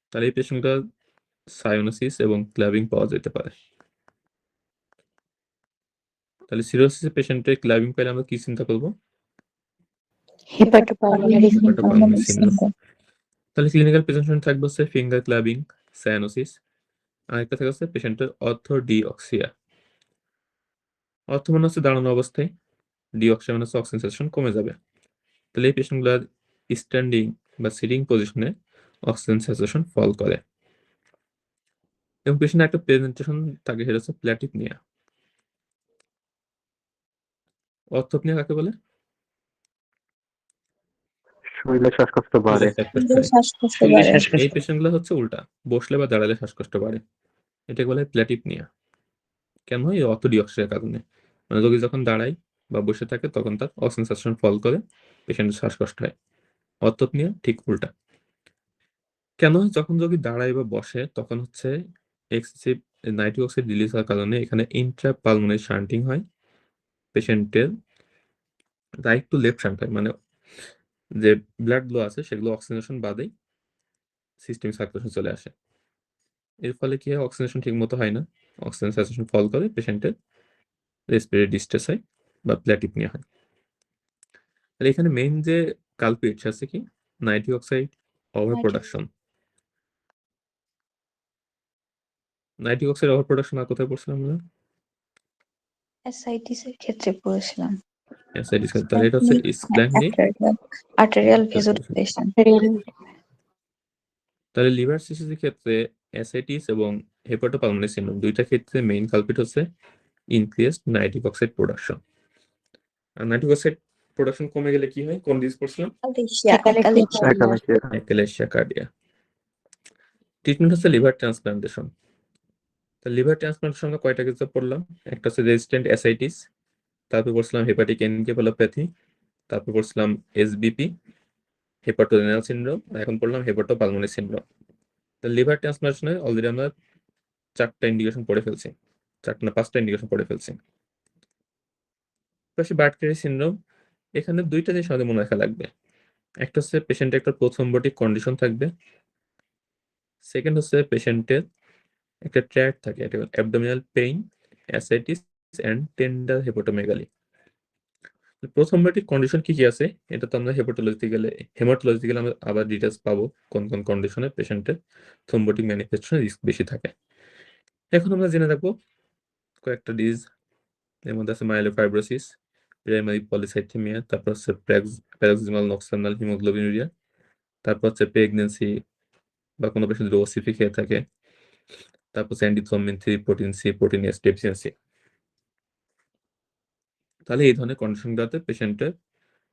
তাহলে এই পেশেন্টগুলোর সায়োনোসিস এবং ক্লাবিং পাওয়া যেতে পারে। তাহলে সিরোসিস পেশেন্টের ক্লাবিং পেলে আমরা কি চিন্তা করব? হেপাটোপালমোনারি হেপাটোপালমোনারি সিনড্রোম। সিনড্রোম। তাহলে ক্লিনিক্যাল প্রেজেন্টেশন থাকবে হচ্ছে ফিঙ্গার ক্লাবিং, সায়ানোসিস, আর একটা থাকে হচ্ছে পেশেন্টের অর্থোডিঅক্সিয়া। অর্থ মানে হচ্ছে দাঁড়ানো অবস্থায়, ডিঅক্সিয়া মানে হচ্ছে অক্সিজেন স্যাচুরেশন কমে যাবে। তাহলে এই পেশেন্টগুলোর স্ট্যান্ডিং বা সিটিং পজিশনে অক্সিজেন স্যাচুরেশন ফল করে। এবং পেশেন্টের একটা প্রেজেন্টেশন থাকে, সেটা হচ্ছে প্ল্যাটিপনিয়া। অর্থোপনিয়া কাকে বলে? শরীরে শ্বাসকষ্ট বাড়ে। শ্বাসকষ্ট শরীরে বাড়ে। শ্বাসকষ্ট এই পেশেন্টগুলো হচ্ছে উল্টা, বসলে বা দাঁড়ালে শ্বাসকষ্ট বাড়ে, এটাকে বলে প্ল্যাটিপনিয়া। কেন হয়? এই অর্থোডিঅক্সিয়ার কারণে। মানে রোগী যখন দাঁড়ায় বা বসে থাকে তখন তার অক্সিজেন স্যাচুরেশন ফল করে, পেশেন্টের শ্বাসকষ্ট হয়। অর্থোপনিয়া ঠিক উল্টা। কেন হয়? যখন রোগী দাঁড়ায় বা বসে তখন হচ্ছে এক্সেসিভ নাইট্রিক অক্সাইড রিলিজ হওয়ার কারণে এখানে ইন্ট্রাপালমোনারি শান্টিং হয়, পেশেন্টের রাইট টু লেফট শান্ট হয়, মানে যে ব্লাড গুলো আছে সেগুলো অক্সিজেশন বাদেই সিস্টেমে সার্কুলেশন চলে আসে। এর ফলে কি হয়? অক্সিজেশন ঠিক মতো হয় না, অক্সিজেন স্যাচুরেশন ফল করে, পেশেন্টের রেসপিরেটরি ডিস্ট্রেস হয় বা প্ল্যাটিপনিয়া হয়। তাহলে এখানে মেইন যে কালপ্রিট আছে কি nitric oxide over production. Nitric oxide over production আর কোথায় পড়ছিলাম আমরা? এসআইটিস এর ক্ষেত্রে পড়েছিলাম। অ্যাসাইটিস। তাহলে এটা হচ্ছে স্প্ল্যানিক। আর্টেরিয়াল ভেসোডিলেশন। তাহলে লিভার সিসিসির ক্ষেত্রে অ্যাসাইটিস এবং হেপাটোপালমোনারি সিনড্রোম দুইটা ক্ষেত্রে মেইন কালপ্রিট হচ্ছে ইনক্রিজড নাইট্রিক অক্সাইড প্রোডাকশন। আর নাইট্রিক অক্সাইড প্রোডাকশন কমে গেলে কি হয়? কোন ডিজিজ পড়ছিলাম? অ্যাকালেশিয়া কার্ডিয়া। ট্রিটমেন্ট হচ্ছে লিভার ট্রান্সপ্লান্টেশন। তা লিভার ট্রান্সপ্লান্টেশন আমরা কয়টা কিছু পড়লাম? একটা হচ্ছে রেজিস্ট্যান্ট অ্যাসাইটিস, তারপর পড়ছিলাম হেপাটিক এনকেফালোপ্যাথি, তারপর পড়ছিলাম এসবিপি, হেপাটোরেনাল সিনড্রোম, এখন পড়লাম হেপাটোপালমোনারি সিনড্রোম। তা লিভার ট্রান্সপ্লান্টেশনে অলরেডি আমরা 4টা ইন্ডিকেশন পড়ে ফেলছি, 4টা না 5টা ইন্ডিকেশন পড়ে ফেলছি। পাশে বার্টকেরি সিনড্রোম, এখানে 2টা জিনিস আমাদের মনে রাখা লাগবে। একটা হচ্ছে পেশেন্টের একটা প্রথমবর্তী কন্ডিশন থাকবে, সেকেন্ড হচ্ছে পেশেন্টের একটা ট্র্যাক থাকে, এটা abdominal pain, ascites and tender hepatomegaly. প্রথমবর্তী কন্ডিশন কি কি আছে এটা তো আমরা হেপাটোলজিতে গেলে আমরা আবার ডিটেলস পাবো কোন কোন কন্ডিশনে পেশেন্টের থ্রম্বোটিক ম্যানিফেস্টেশন রিস্ক বেশি থাকে। এখন আমরা জেনে রাখবো কয়েকটা ডিজিজ, এর মধ্যে আছে মাইলোফাইব্রোসিস, প্রাইমারি পলিসাইথেমিয়া, তারপর হচ্ছে প্যারক্সিমাল নক্সার্নাল হিমোগ্লোবিনুরিয়া, তারপর হচ্ছে প্রেগনেন্সি বা কোনো পেশেন্ট যদি ওসিপি খেয়ে থাকে, তারপর হচ্ছে antithrombin 3, protein C, protein S deficiency. তাহলে এই ধরনের কন্ডিশনগুলোতে পেশেন্টের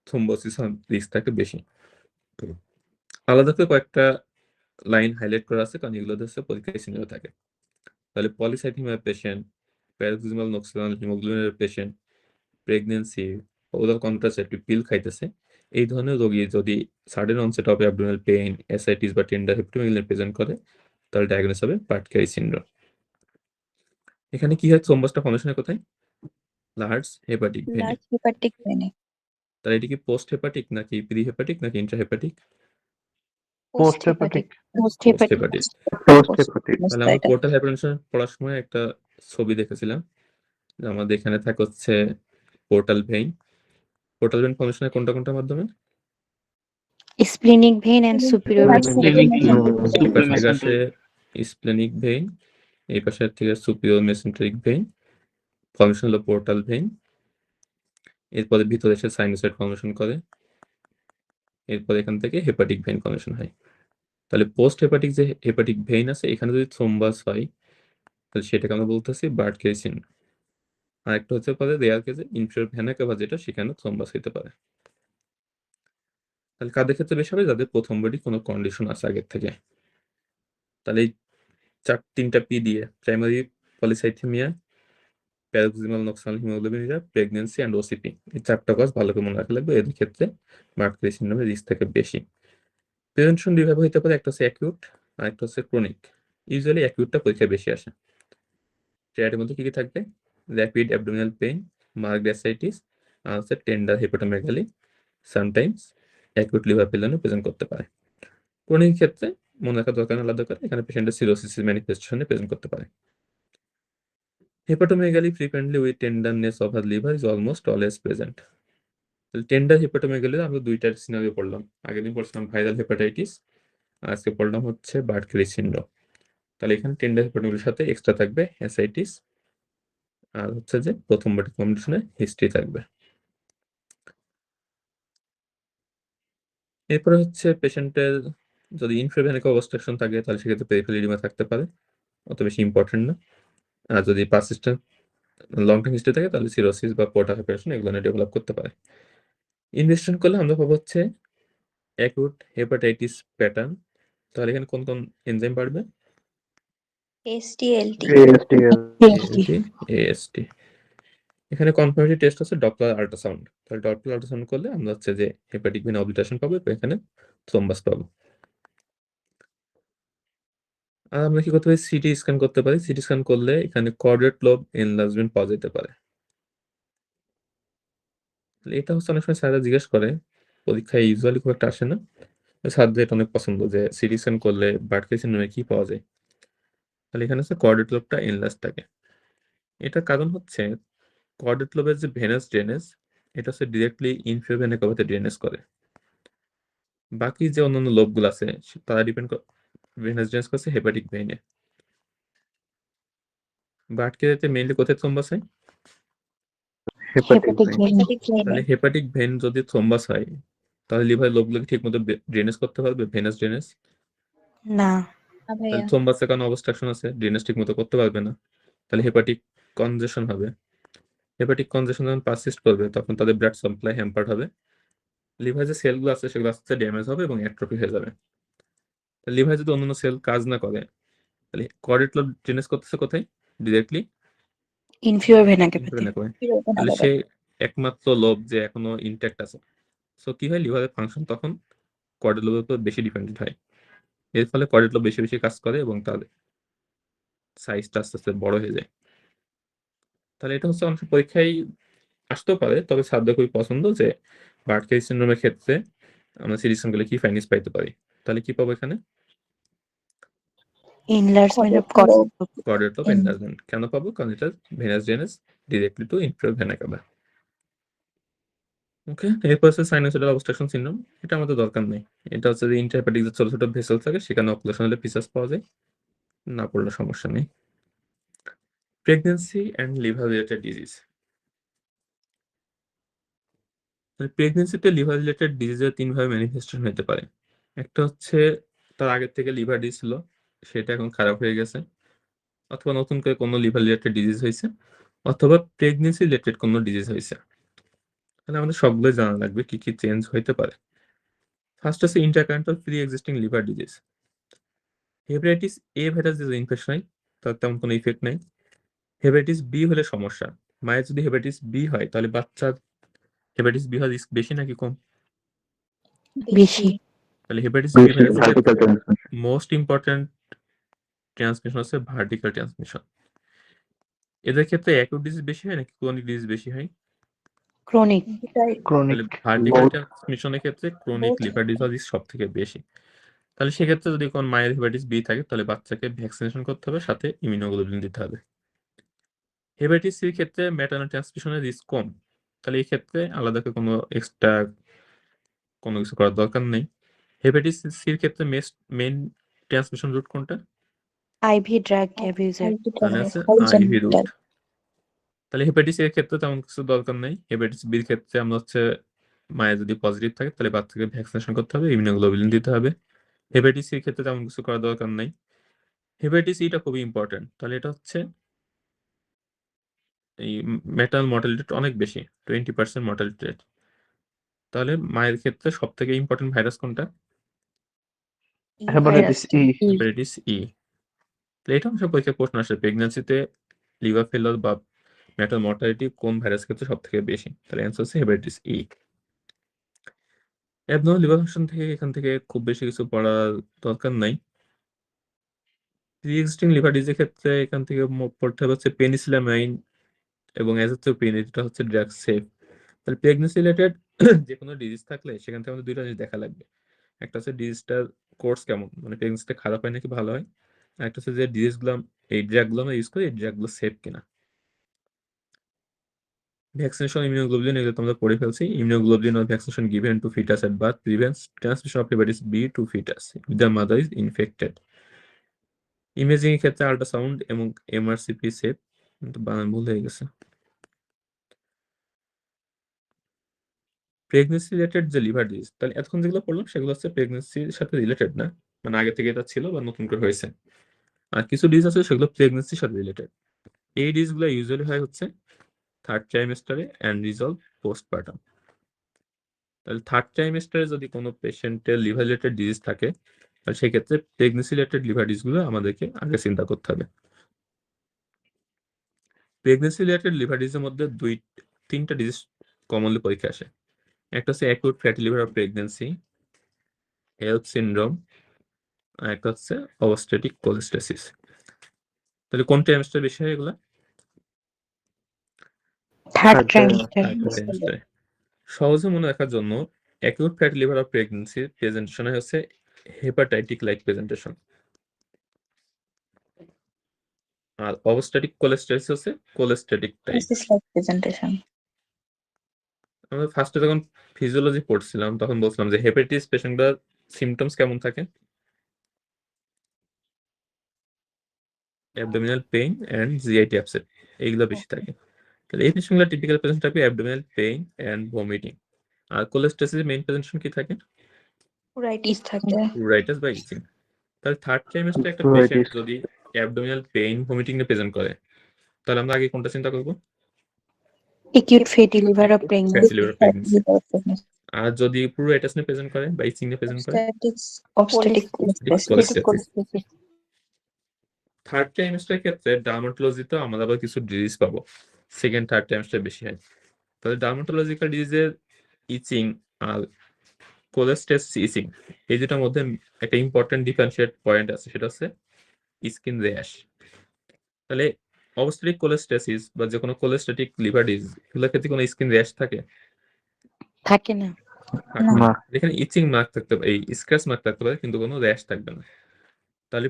থ্রম্বোসিস রিস্ক থাকে বেশি। আলাদা করে কয়েকটা লাইন হাইলাইট করা আছে কারণ এগুলো হচ্ছে পরীক্ষায় সিনেমা থাকে। তাহলে পলিসাইথেমিয়া পেশেন্ট, প্যারক্সিমাল নক্সার্নাল হিমোগ্লোবিনের patient, pregnancy, oral contraceptive pill খাইতেছে, এই ধরনের রোগী যদি sudden onset of abdominal pain, ascites বা টেন্ডার হেপাটোমেগালি প্রেজেন্ট করে, তাহলে ডায়াগনোস হবে বার্ড-ক্যারি সিনড্রোম। এখানে কি হয়, থ্রোম্বাসটা ফর্মেশন হয় কোথায়? লার্জ হেপাটিক ভেনে। লার্জ হেপাটিক ভেনে। তাহলে এটা কি পোস্ট হেপাটিক নাকি প্রি হেপাটিক নাকি intra hepatic? Post hepatic post hepatic. Post hepatic. তাহলে আমরা পোর্টাল হাইপারটেনশন পড়ার সময় একটা ছবি দেখেছিলাম যে আমাদের এখানে থাকে হচ্ছে portal vein. Portal vein formation হয় কোনটা কোনটার মাধ্যমে? স্প্লেনিক ভেইন এন্ড সুপিরিয়র এই পাশ থেকে আসে স্প্লেনিক ভেইন, এই পাশে থেকে সুপিরিয়র মেসেন্টেরিক ভেইন, ফর্মেশন হলো পোর্টাল ভেইন। এরপরে ভিতরে এসে সাইনোসয়েড ফর্মেশন করে, এরপর এখান থেকে হেপাটিক ভেইন ফর্মেশন হয়। তাহলে পোস্ট হেপাটিক যে হেপাটিক ভেইন আছে, এখানে যদি থ্রোম্বাস হয় তাহলে সেটাকে আমরা বলতেছি বার্ড-ক্যারি সিনড্রোম। আর একটা হচ্ছে পরে রেয়ার কেসে ইনফিরিয়র ভেনা কাভা, যেটা সেখানে থ্রোম্বাস হতে পারে। তাহলে কাদের ক্ষেত্রে বেশি হবে? যাদের প্রথম বডি কোনো কন্ডিশন আছে আগের থেকে। তাহলে এই তিনটা পি দিয়ে primary polycythaemia, paroxysmal nocturnal haemoglobinuria, pregnancy and OCP, এই চারটা কজ ভালো করে মনে রাখা লাগবে। এদের ক্ষেত্রে বার্ড-ক্যারি সিনড্রোমের রিস্ক থাকে বেশি। প্রিভেনশন দুইভাবে হতে পারে, একটা হচ্ছে অ্যাকিউট আর একটা হচ্ছে ক্রনিক। ইউজুয়ালি অ্যাকিউটটা পরীক্ষায় বেশি আসে। ট্রায়াডের মধ্যে কি কি থাকবে? Rapid abdominal pain, marked ascites, আর হচ্ছে tender hepatomegaly, sometimes acute liver failure present করতে পারে। ক্রনিক ক্ষেত্রে মনে রাখা দরকার আলাদা করে, এখানে পেশেন্টের সিরোসিস ম্যানিফেস্টেশনে প্রেজেন্ট করতে পারে। Hepatomegaly frequently with tenderness of her liver is almost always present. Tender hepatomegaly আমরা দুইটার সিনারিও পড়লাম, আগের দিন পড়ছিলাম ভাইরাল হেপাটাইটিস, আজকে পড়লাম হচ্ছে বার্ড-ক্যারি সিনড্রোম। তাহলে এখানে টেন্ডার হেপাটোমেগালির সাথে এক্সট্রা থাকবে অ্যাসাইটিস, আর হচ্ছে যে প্রথম বডি কন্ডিশনে হিস্ট্রি থাকবে। এরপরে হচ্ছে পেশেন্টের যদি ইনফ্রাভেনিক অবস্ট্রাকশন থাকে তাহলে সেক্ষেত্রে পেরিফেরাল এডিমা থাকতে পারে, অত বেশি ইম্পর্টেন্ট না। আর যদি পারসিস্টেন্ট লং টার্ম হিস্ট্রি থাকে তাহলে সিরোসিস বা পোর্টাল হাইপারটেনশন এগুলো ডেভেলপ করতে পারে। ইনভেস্টিগেশন করলে আমরা পাবো হচ্ছে অ্যাকুট হেপাটাইটিস প্যাটার্ন। তাহলে এখানে কোন কোন এনজাইম বাড়বে? এসটিএলটি। এএসটি। এখানে কনফার্মেটরি টেস্ট আছে ডপলার আল্ট্রাসাউন্ড। তাহলে ডপলার আল্ট্রাসাউন্ড করলে আমরা হচ্ছে যে হেপাটিক ভেন অবলিটারেশন পাবো, এখানে থ্রোম্বাস পাবো। আর আমরা কি করতে পারি? সিটি স্ক্যান করতে পারি। সিটি স্ক্যান করলে এখানে কর্ডেট লোব এনলার্জমেন্ট পাওয়া যেতে পারে। এটা হচ্ছে অনেক সময় স্যাররা জিজ্ঞেস করে, পরীক্ষায় ইউজুয়ালি খুব একটা আসে না, স্যারদের এটা অনেক পছন্দ যে সিটি স্ক্যান করলে বার্ড-ক্যারি সিনড্রোমে কি পাওয়া যায়। তাহলে এখানে হচ্ছে কর্ডেট লোবটা এনলার্জ থাকে। এটার কারণ হচ্ছে কর্ডেট লোবের যে ভেনাস ড্রেনেজ, এটা হচ্ছে ডিরেক্টলি ইনফিরিয়র ভেনা কাভাতে ড্রেনেজ করে। বাকি যে অন্যান্য লোবগুলো আছে তারা ডিপেন্ড ভেনাস ড্রেনেজ করছে হেপাটিক ভেইনে। বার্ড-ক্যারিতে মেইনলি কোথায় থ্রোম্বাস হয়? Hepatic vein. হেপাটিক ভেনে। তাহলে হেপাটিক ভেন যদি থ্রোম্বাস হয় তাহলে লিভার লোবগুলোকে ঠিক মতো ড্রেনেজ করতে পারবে? ভেনাস ড্রেনেজ না। তাহলে থ্রোম্বাসের কারণে অবস্ট্রাকশন আছে, ড্রেনেজ ঠিক মতো করতে পারবে না, তাহলে হেপাটিক কনজেশন হবে। হেপাটিক কনজেশন যখন পারসিস্ট করবে তখন তাদের ব্লাড সাপ্লাই হ্যাম্পার্ড হবে, লিভার যে সেলগুলো আছে সেগুলো আস্তে আস্তে ড্যামেজ হবে এবং অ্যাট্রফি হয়ে যাবে। লিভার যদি অন্যান্য সেল কাজ না করে তাহলে কর্ডেট লোব ড্রেনেজ করতেছে কোথায়? ডিরেক্টলি ইনফিরিয়র ভেনা ক্যাভাতে। তাহলে সে একমাত্র লোব যে এখনো ইনট্যাক্ট আছে। সো কি হয়, লিভারের ফাংশন তখন কর্ডেট লোবের উপর বেশি ডিপেন্ডেন্ট হয়। এর ফলে কর্ডেট লোব বেশি বেশি কাজ করে এবং তার সাইজটা আস্তে আস্তে বড় হয়ে যায়। তাহলে এটা হচ্ছে অনেক পরীক্ষায় আসতেও পারে, তবে স্যারদের খুবই পছন্দ যে বার্ড-ক্যারি সিনড্রোমের ক্ষেত্রে আমরা সিটি স্ক্যান করলে কি ফাইন্ডিংস পাইতে পারি। তাহলে কি পাবো এখানে? Enlargement of caudate lobe enlargement. কেন পাবো? কারণ এটা venous drainage directly to inferior vena cava. Okay, এরপর হচ্ছে সাইনোসয়েডাল অবস্ট্রাকশন সিনড্রোম। এটা আমাদের দরকার নেই। এটা হচ্ছে যে ইন্টারহেপাটিক যে ছোট ছোট ভেসেল থাকে সেখানে অক্লুশন হলে ফিচার্স পাওয়া যায়, না পড়লে সমস্যা নেই। Pregnancy and liver related disease. প্রেগন্যান্সিতে লিভার রিলেটেড ডিজিজের তিনভাবে ম্যানিফেস্টেশন হতে পারে। একটা হচ্ছে তার আগের থেকে লিভার ডিজিজ ছিল, সেটা এখন খারাপ হয়ে গেছে, অথবা নতুন করে কোনো লিভার রিলেটেড ডিজিজ হয়েছে, অথবা প্রেগন্যান্সি রিলেটেড কোনো ডিজিজ হয়েছে। তাহলে আমাদের সবগুলোই জানা লাগবে কি কি চেঞ্জ হইতে পারে। ফার্স্ট হচ্ছে intercurrent preexisting liver disease. Hepatitis A virus যদি ইনফেকশন হয় তার তেমন কোনো ইফেক্ট নাই। হেপাটাইটিস বি হলে সমস্যা। মায়ের যদি হেপাটাইটিস বি হয় তাহলে বাচ্চার হেপাটাইটিস বি হওয়ার রিস্ক বেশি নাকি কম? বেশি। তাহলে হেপাটাইটিস বি ভাইরাসের vertical transmission. Most important transmission হচ্ছে ভার্টিক্যাল ট্রান্সমিশন। এদের ক্ষেত্রে অ্যাকিউট ডিজিজ বেশি হয় নাকি ক্রনিক ডিজিজ বেশি হয়? ক্রনিক। তাহলে ক্রনিক ভার্টিক্যাল Both. ট্রান্সমিশনের ক্ষেত্রে ক্রনিক লিভার ডিজিজ সব থেকে বেশি। তাহলে সেক্ষেত্রে যদি কোন মায়ের হেপাটাইটিস বি থাকে তাহলে বাচ্চাকে ভ্যাকসিনেশন করতে হবে, সাথে ইমিউনোগ্লোবুলিন দিতে হবে। হেপাটাইটিস সির ক্ষেত্রে ম্যাটারনাল ট্রান্সমিশনের রিস্ক কম। তাহলে এই ক্ষেত্রে আলাদা করে কোনো এক্সট্রা কোনো কিছু করার দরকার নেই। হেপাটাইটিস সির ক্ষেত্রে মেইন ট্রান্সমিশন রুট কোনটা? IV drug abuser. তাহলে আছে আইভি রুট। তাহলে হেপাটাইটিস এর ক্ষেত্রে তেমন কিছু দরকার নেই। হেপাটাইটিস বির ক্ষেত্রে আমরা হচ্ছে মায়ের যদি পজিটিভ থাকে তাহলে বাচ্চাকে ভ্যাকসিনেশন করতে হবে, ইমিউনোগ্লোবুলিন দিতে হবে। হেপাটাইটিস সির ক্ষেত্রে তেমন কিছু করার দরকার নেই। হেপাটাইটিস ইটা খুবই ইম্পর্টেন্ট। তাহলে এটা হচ্ছে এই ম্যাটারনাল মর্টালিটি রেট অনেক বেশি, 20% মর্টালিটি রেট। তাহলে মায়ের ক্ষেত্রে সব থেকে ইম্পর্টেন্ট ভাইরাস কোনটা? Hepatitis E. Hepatitis E. তো এটা অবশ্য পরীক্ষায় প্রশ্ন আসে, প্রেগন্যান্সিতে লিভার ফেলার বা ম্যাটারনাল মর্টালিটি কোন ভাইরাস ক্ষেত্রে সব থেকে বেশি? তাহলে অ্যান্সার হচ্ছে hepatitis E. Abnormal liver function থেকে এখান থেকে খুব বেশি কিছু পড়ার দরকার নাই। প্রি এক্সিস্টিং লিভার ডিজিজের ক্ষেত্রে এখান থেকে পড়তে হবে হচ্ছে পেনিসিলামাইন এবং অ্যাজাথ্রোপিন, এটা হচ্ছে ড্রাগ সেফ। তাহলে প্রেগন্যান্সি রিলেটেড যে কোনো ডিজিজ থাকলে সেখান থেকে আমাদের দুইটা জিনিস দেখা লাগবে। একটা হচ্ছে ডিজিজটার কোর্স কেমন, মানে প্রেগন্যান্সিটা খারাপ হয় নাকি ভালো হয়। আর একটা হচ্ছে যে ডিজিজগুলো এই ড্রাগগুলো আমরা ইউজ করি, এই ড্রাগগুলো সেফ কিনা। ভ্যাকসিনেশন, ইমিউনোগ্লোবুলিন এগুলো তো আমরা পড়ে ফেলছি। Immunoglobulin or vaccination given to fetus at birth prevents transmission of hepatitis B to fetus if the mother is infected. Imaging এর ক্ষেত্রে আল্ট্রাসাউন্ড এবং এমআরসিপি সেফ, কিন্তু বানান ভুল হয়ে গেছে। প্রেগনেন্সি রিলেটেড যে লিভার ডিজিজ, তাহলে এতক্ষণ যেগুলো পড়লাম সেগুলো হচ্ছে প্রেগনেন্সির সাথে রিলেটেড না, মানে আগে থেকে এটা ছিল বা নতুন করে হয়েছে। আর কিছু ডিজিজ আছে সেগুলো প্রেগনেন্সির সাথে রিলেটেড। এই ডিজিজগুলো ইউজুয়ালি হয় হচ্ছে থার্ড ট্রাইমেস্টারে অ্যান্ড রিজলভ পোস্টপার্টাম। তাহলে থার্ড ট্রাইমেস্টারে যদি কোনো পেশেন্টের লিভার রিলেটেড ডিজিজ থাকে তাহলে সেক্ষেত্রে প্রেগনেন্সি রিলেটেড লিভার ডিজিজগুলো আমাদেরকে আগে চিন্তা করতে হবে। প্রেগনেন্সি রিলেটেড লিভার ডিজিজের মধ্যে তিনটা ডিজিজ কমনলি পরীক্ষা আসে। একটা হচ্ছে acute fatty liver of pregnancy, হেলথ সিনড্রোম, আর একটা হচ্ছে অবস্টেটিক কোলেস্টেসিস। তাহলে কোন ট্রাইমেস্টার বেশি হয় এগুলা? Third trimester. ট্রাইমেস্টারে। সহজে মনে রাখার জন্য অ্যাকিউট ফ্যাটি লিভার অফ প্রেগনেন্সির প্রেজেন্টেশন হচ্ছে হেপাটাইটিক লাইক প্রেজেন্টেশন, আর অবস্টেটিক কোলেস্টেসিস হচ্ছে কোলেস্টেটিক টাইপ। প্রেজেন্টেশন। আমরা ফার্স্টে যখন ফিজিওলজি পড়ছিলাম তখন বলছিলাম যে হেপাটাইটিস পেশেন্টদের সিমটমস কেমন থাকে? Abdominal pain and GIT upset, এইগুলো বেশি থাকে। তাহলে এই পেশেন্টগুলো টিপিক্যাল প্রেজেন্ট থাকবে অ্যাবডোমিনাল পেইন এন্ড ভমিটিং। আর কোলেস্টেসিসের মেইন প্রেজেন্টেশন কি থাকে? রাইটিস থাকে। রাইটাস বা ইচিং। তাহলে থার্ড ট্রাইমেস্টারে একটা Right. পেশেন্ট যদি অ্যাবডোমিনাল পেইন ভমিটিং নিয়ে প্রেজেন্ট করে তাহলে আমরা আগে কোনটা চিন্তা করব? Acute fatty liver of fatty pregnancy. Liver pregnancy. আর যদি প্লুরাইটাস নিয়ে প্রেজেন্ট করে বা ইচিং নিয়ে প্রেজেন্ট করে? Obstetric cholestasis. থার্ড ট্রাইমেস্টারের ক্ষেত্রে ডার্মাটোলজিতে আমরা আবার কিছু ডিজিজ পাবো, সেকেন্ড থার্ড ট্রাইমেস্টার বেশি হয়। তাহলে ডার্মাটোলজিক্যাল ডিজিজের ইচিং আর কোলেস্টেসিস ইচিং, এই দুটার মধ্যে একটা ইম্পর্টেন্ট ডিফারেন্সিয়েট পয়েন্ট আছে, সেটা হচ্ছে স্কিন র্যাশ। তাহলে অবস্টেটিক কোলেস্টেসিস বা যে কোনো কোলেস্টেটিক লিভার ডিজিজ এগুলোর ক্ষেত্রে কোনো স্কিন র্যাশ থাকে? থাকে না। থাকে না। না। এখানে ইচিং মার্ক থাকতে পারে, এই স্ক্র্যাচ মার্ক থাকতে পারে, কিন্তু কোনো র্যাশ থাকবে না। তাহলে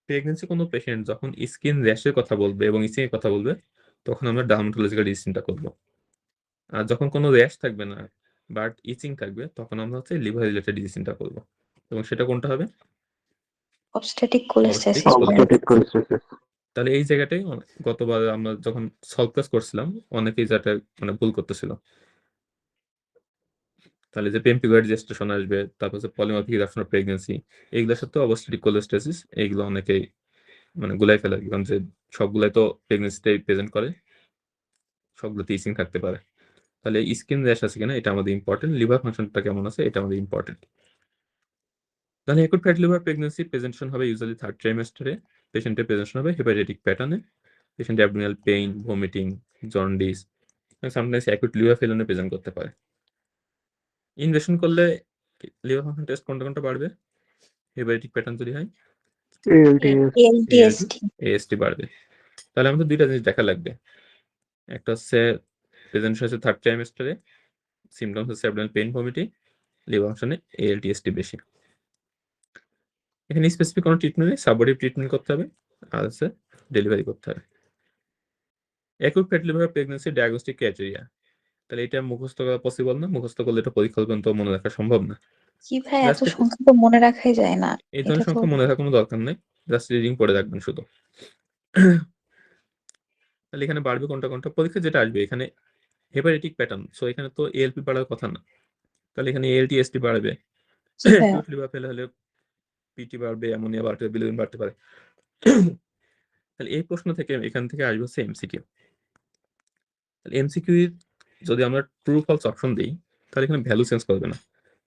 প্রেগন্যান্সি কোনো পেশেন্ট যখন স্কিন র্যাশের কথা বলবে এবং ইচিং এর কথা বলবে তখন আমরা ডার্মাটোলজিক্যাল ডিজিজ চিন্তা করব। আর যখন কোনো র্যাশ থাকবে না বাট ইচিং থাকবে তখন আমরা হচ্ছে লিভার রিলেটেড ডিজিজ চিন্তা করব, এবং সেটা কোনটা হবে? Obstetric Obstetric Obstetric cholecystitis. তাহলে এই জায়গাটাই গতবার আমরা যখন সলভ ক্লাস করছিলাম অনেকেই যেটা মানে ভুল করতেছিল। তাহলে যে পেম্পিগয়েড জেস্টেশন আসবে, তারপর হচ্ছে পলিমার্ফিক ইরাপশন অফ প্রেগন্যান্সি, এইগুলোর সাথে অবস্টেটিক কোলেস্টেসিস, এইগুলো অনেকেই মানে গুলাই ফেলে, কারণ যে সবগুলাই তো প্রেগন্যান্সিতে প্রেজেন্ট করে, সবগুলোতে ইচিং থাকতে পারে। তাহলে স্কিন র্যাশ আছে কিনা এটা আমাদের ইম্পর্টেন্ট, লিভার ফাংশনটা কেমন আছে এটা আমাদের ইম্পর্টেন্ট। তাহলে acute fatty liver pregnancy presentation হবে ইউজুয়ালি থার্ড ট্রাইমেস্টারে। পেশেন্টের প্রেজেন্টেশন হবে হেপাটাইটিক প্যাটার্নে, patient abdominal pain, vomiting, jaundice, sometimes acute liver failure present করতে পারে। ইনভেশন করলে লিভার ফাংশন টেস্ট কোনটা বাড়বে? হেপাটিক প্যাটার্ন যদি হয় ALTS ALTST এএসটি বাড়বে। তাহলে আমাদের দুইটা জিনিস দেখা লাগবে। একটা হচ্ছে প্রেজেন্টেশন হচ্ছে থার্ড ট্রাইমেস্টারে, সিমটমস হচ্ছে অ্যাবডোমিনাল পেইন, ভমিটিং, লিভার ফাংশনে এএলটিএসটি বেশি। এখানে স্পেসিফিক কোনো ট্রিটমেন্ট নেই, সাবঅর্ডিভ ট্রিটমেন্ট করতে হবে আর হচ্ছে ডেলিভারি করতে হবে। Acute fatty liver pregnancy diagnostic criteria, তাহলে এটা মুখস্থ করা পসিবল না, মুখস্থ করলে এটা পরীক্ষা পর্যন্ত মনে রাখা সম্ভব না। কি ভাই, এত Just সংখ্যা তো মনে রাখাই যায় না। এই এটা ধরনের তো সংখ্যা মনে রাখার কোনো দরকার নেই, জাস্ট রিডিং পড়ে রাখবেন শুধু। তাহলে এখানে বাড়বে কোনটা কোনটা, পরীক্ষা যেটা আসবে এখানে হেপাটিক প্যাটার্ন, সো এখানে তো এএলপি বাড়ার কথা না, তাহলে এখানে এএলটিএসটি বাড়বে। কি ভাই, অ্যাকিউট লিভার ফেল হলে পিটি বাড়বে, অ্যামোনিয়া বাড়বে, বিলিরুবিন বাড়তে পারে। তাহলে এই প্রশ্ন থেকে এখান থেকে আসবে হচ্ছে এমসিকিউ। তাহলে এমসিকিউ যদি আমরা ট্রু ফলস অপশন দিই তাহলে এখানে ভ্যালু চেঞ্জ করবে না,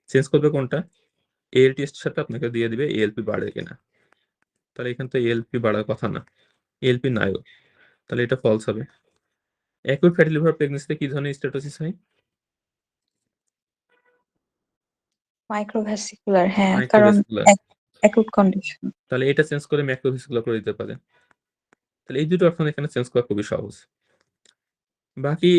চেঞ্জ করবে কোনটা, এএলটিএসটির সাথে আপনাকে দিয়ে দিবে এএলপি বাড়ে কিনা। তাহলে এখান থেকে এএলপি বাড়ার কথা না, এএলপি নাইও, তাহলে এটা ফলস হবে। অ্যাকিউট ফ্যাটি লিভার প্রেগন্যান্সিতে কি ধরনের স্ট্যাটাসিস হয়? মাইক্রোভ্যাসিকুলার, হ্যাঁ, কারণ মাইক্রোভেসিকুলার, অ্যাকুট কন্ডিশন। তাহলে এটা চেঞ্জ করে ম্যাক্রোভেসিকুলার করে দিতে পারে। তাহলে এই দুটো অপশন এখানে চেঞ্জ করা খুবই সহজ। বাকি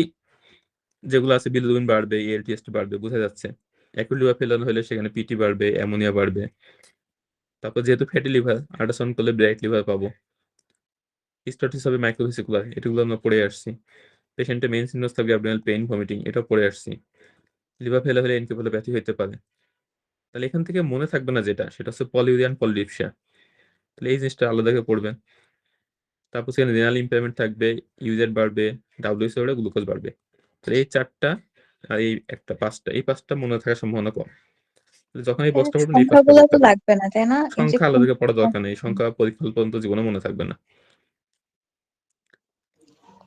যেগুলো আছে বিলিরুবিন বাড়বে, এএলটিএসটি বাড়বে, বোঝা যাচ্ছে। অ্যাকিউট লিভার ফেলিওর হলে সেখানে পিটি বাড়বে, অ্যামোনিয়া বাড়বে। তারপর যেহেতু ফ্যাটি লিভার, আল্ট্রাসাউন্ড করলে ব্রাইট লিভার পাবো। স্ট্যাটাস হবে মাইক্রোভেসিকুলার, এগুলো আমরা পড়ে আসছি। পেশেন্টের মেইন সিমটমস থাকবে অ্যাবডোমিনাল পেইন, ভমিটিং, এটা পড়ে আসছি। লিভার ফেলিওর হলে এনকেফালোপ্যাথি হতে পারে। তাহলে এখান থেকে মনে থাকবে না যেটা, সেটা হচ্ছে পলিউরিয়ান পলিডিপসিয়া, তাহলে এই জিনিসটা আলাদা করে পড়বেন। তারপর সেখানে রেনাল ইম্পেয়ারমেন্ট থাকবে, ইউজেড বাড়বে, ডাব্লিউএসও গ্লুকোজ বাড়বে। তাহলে এই চারটা আর এই একটা পাঁচটা, এই পাঁচটা মনে থাকার সম্ভাবনা কম। তাহলে যখন এই বস্তা পড়বেন এই পাঁচটা সংখ্যাগুলো পড়তে তো হবে। লাগবে না, তাই না? এই যে সংখ্যা আলাদা করে পড়া দরকার নেই, সংখ্যা পরীক্ষা পর্যন্ত জীবনে মনে থাকবে না।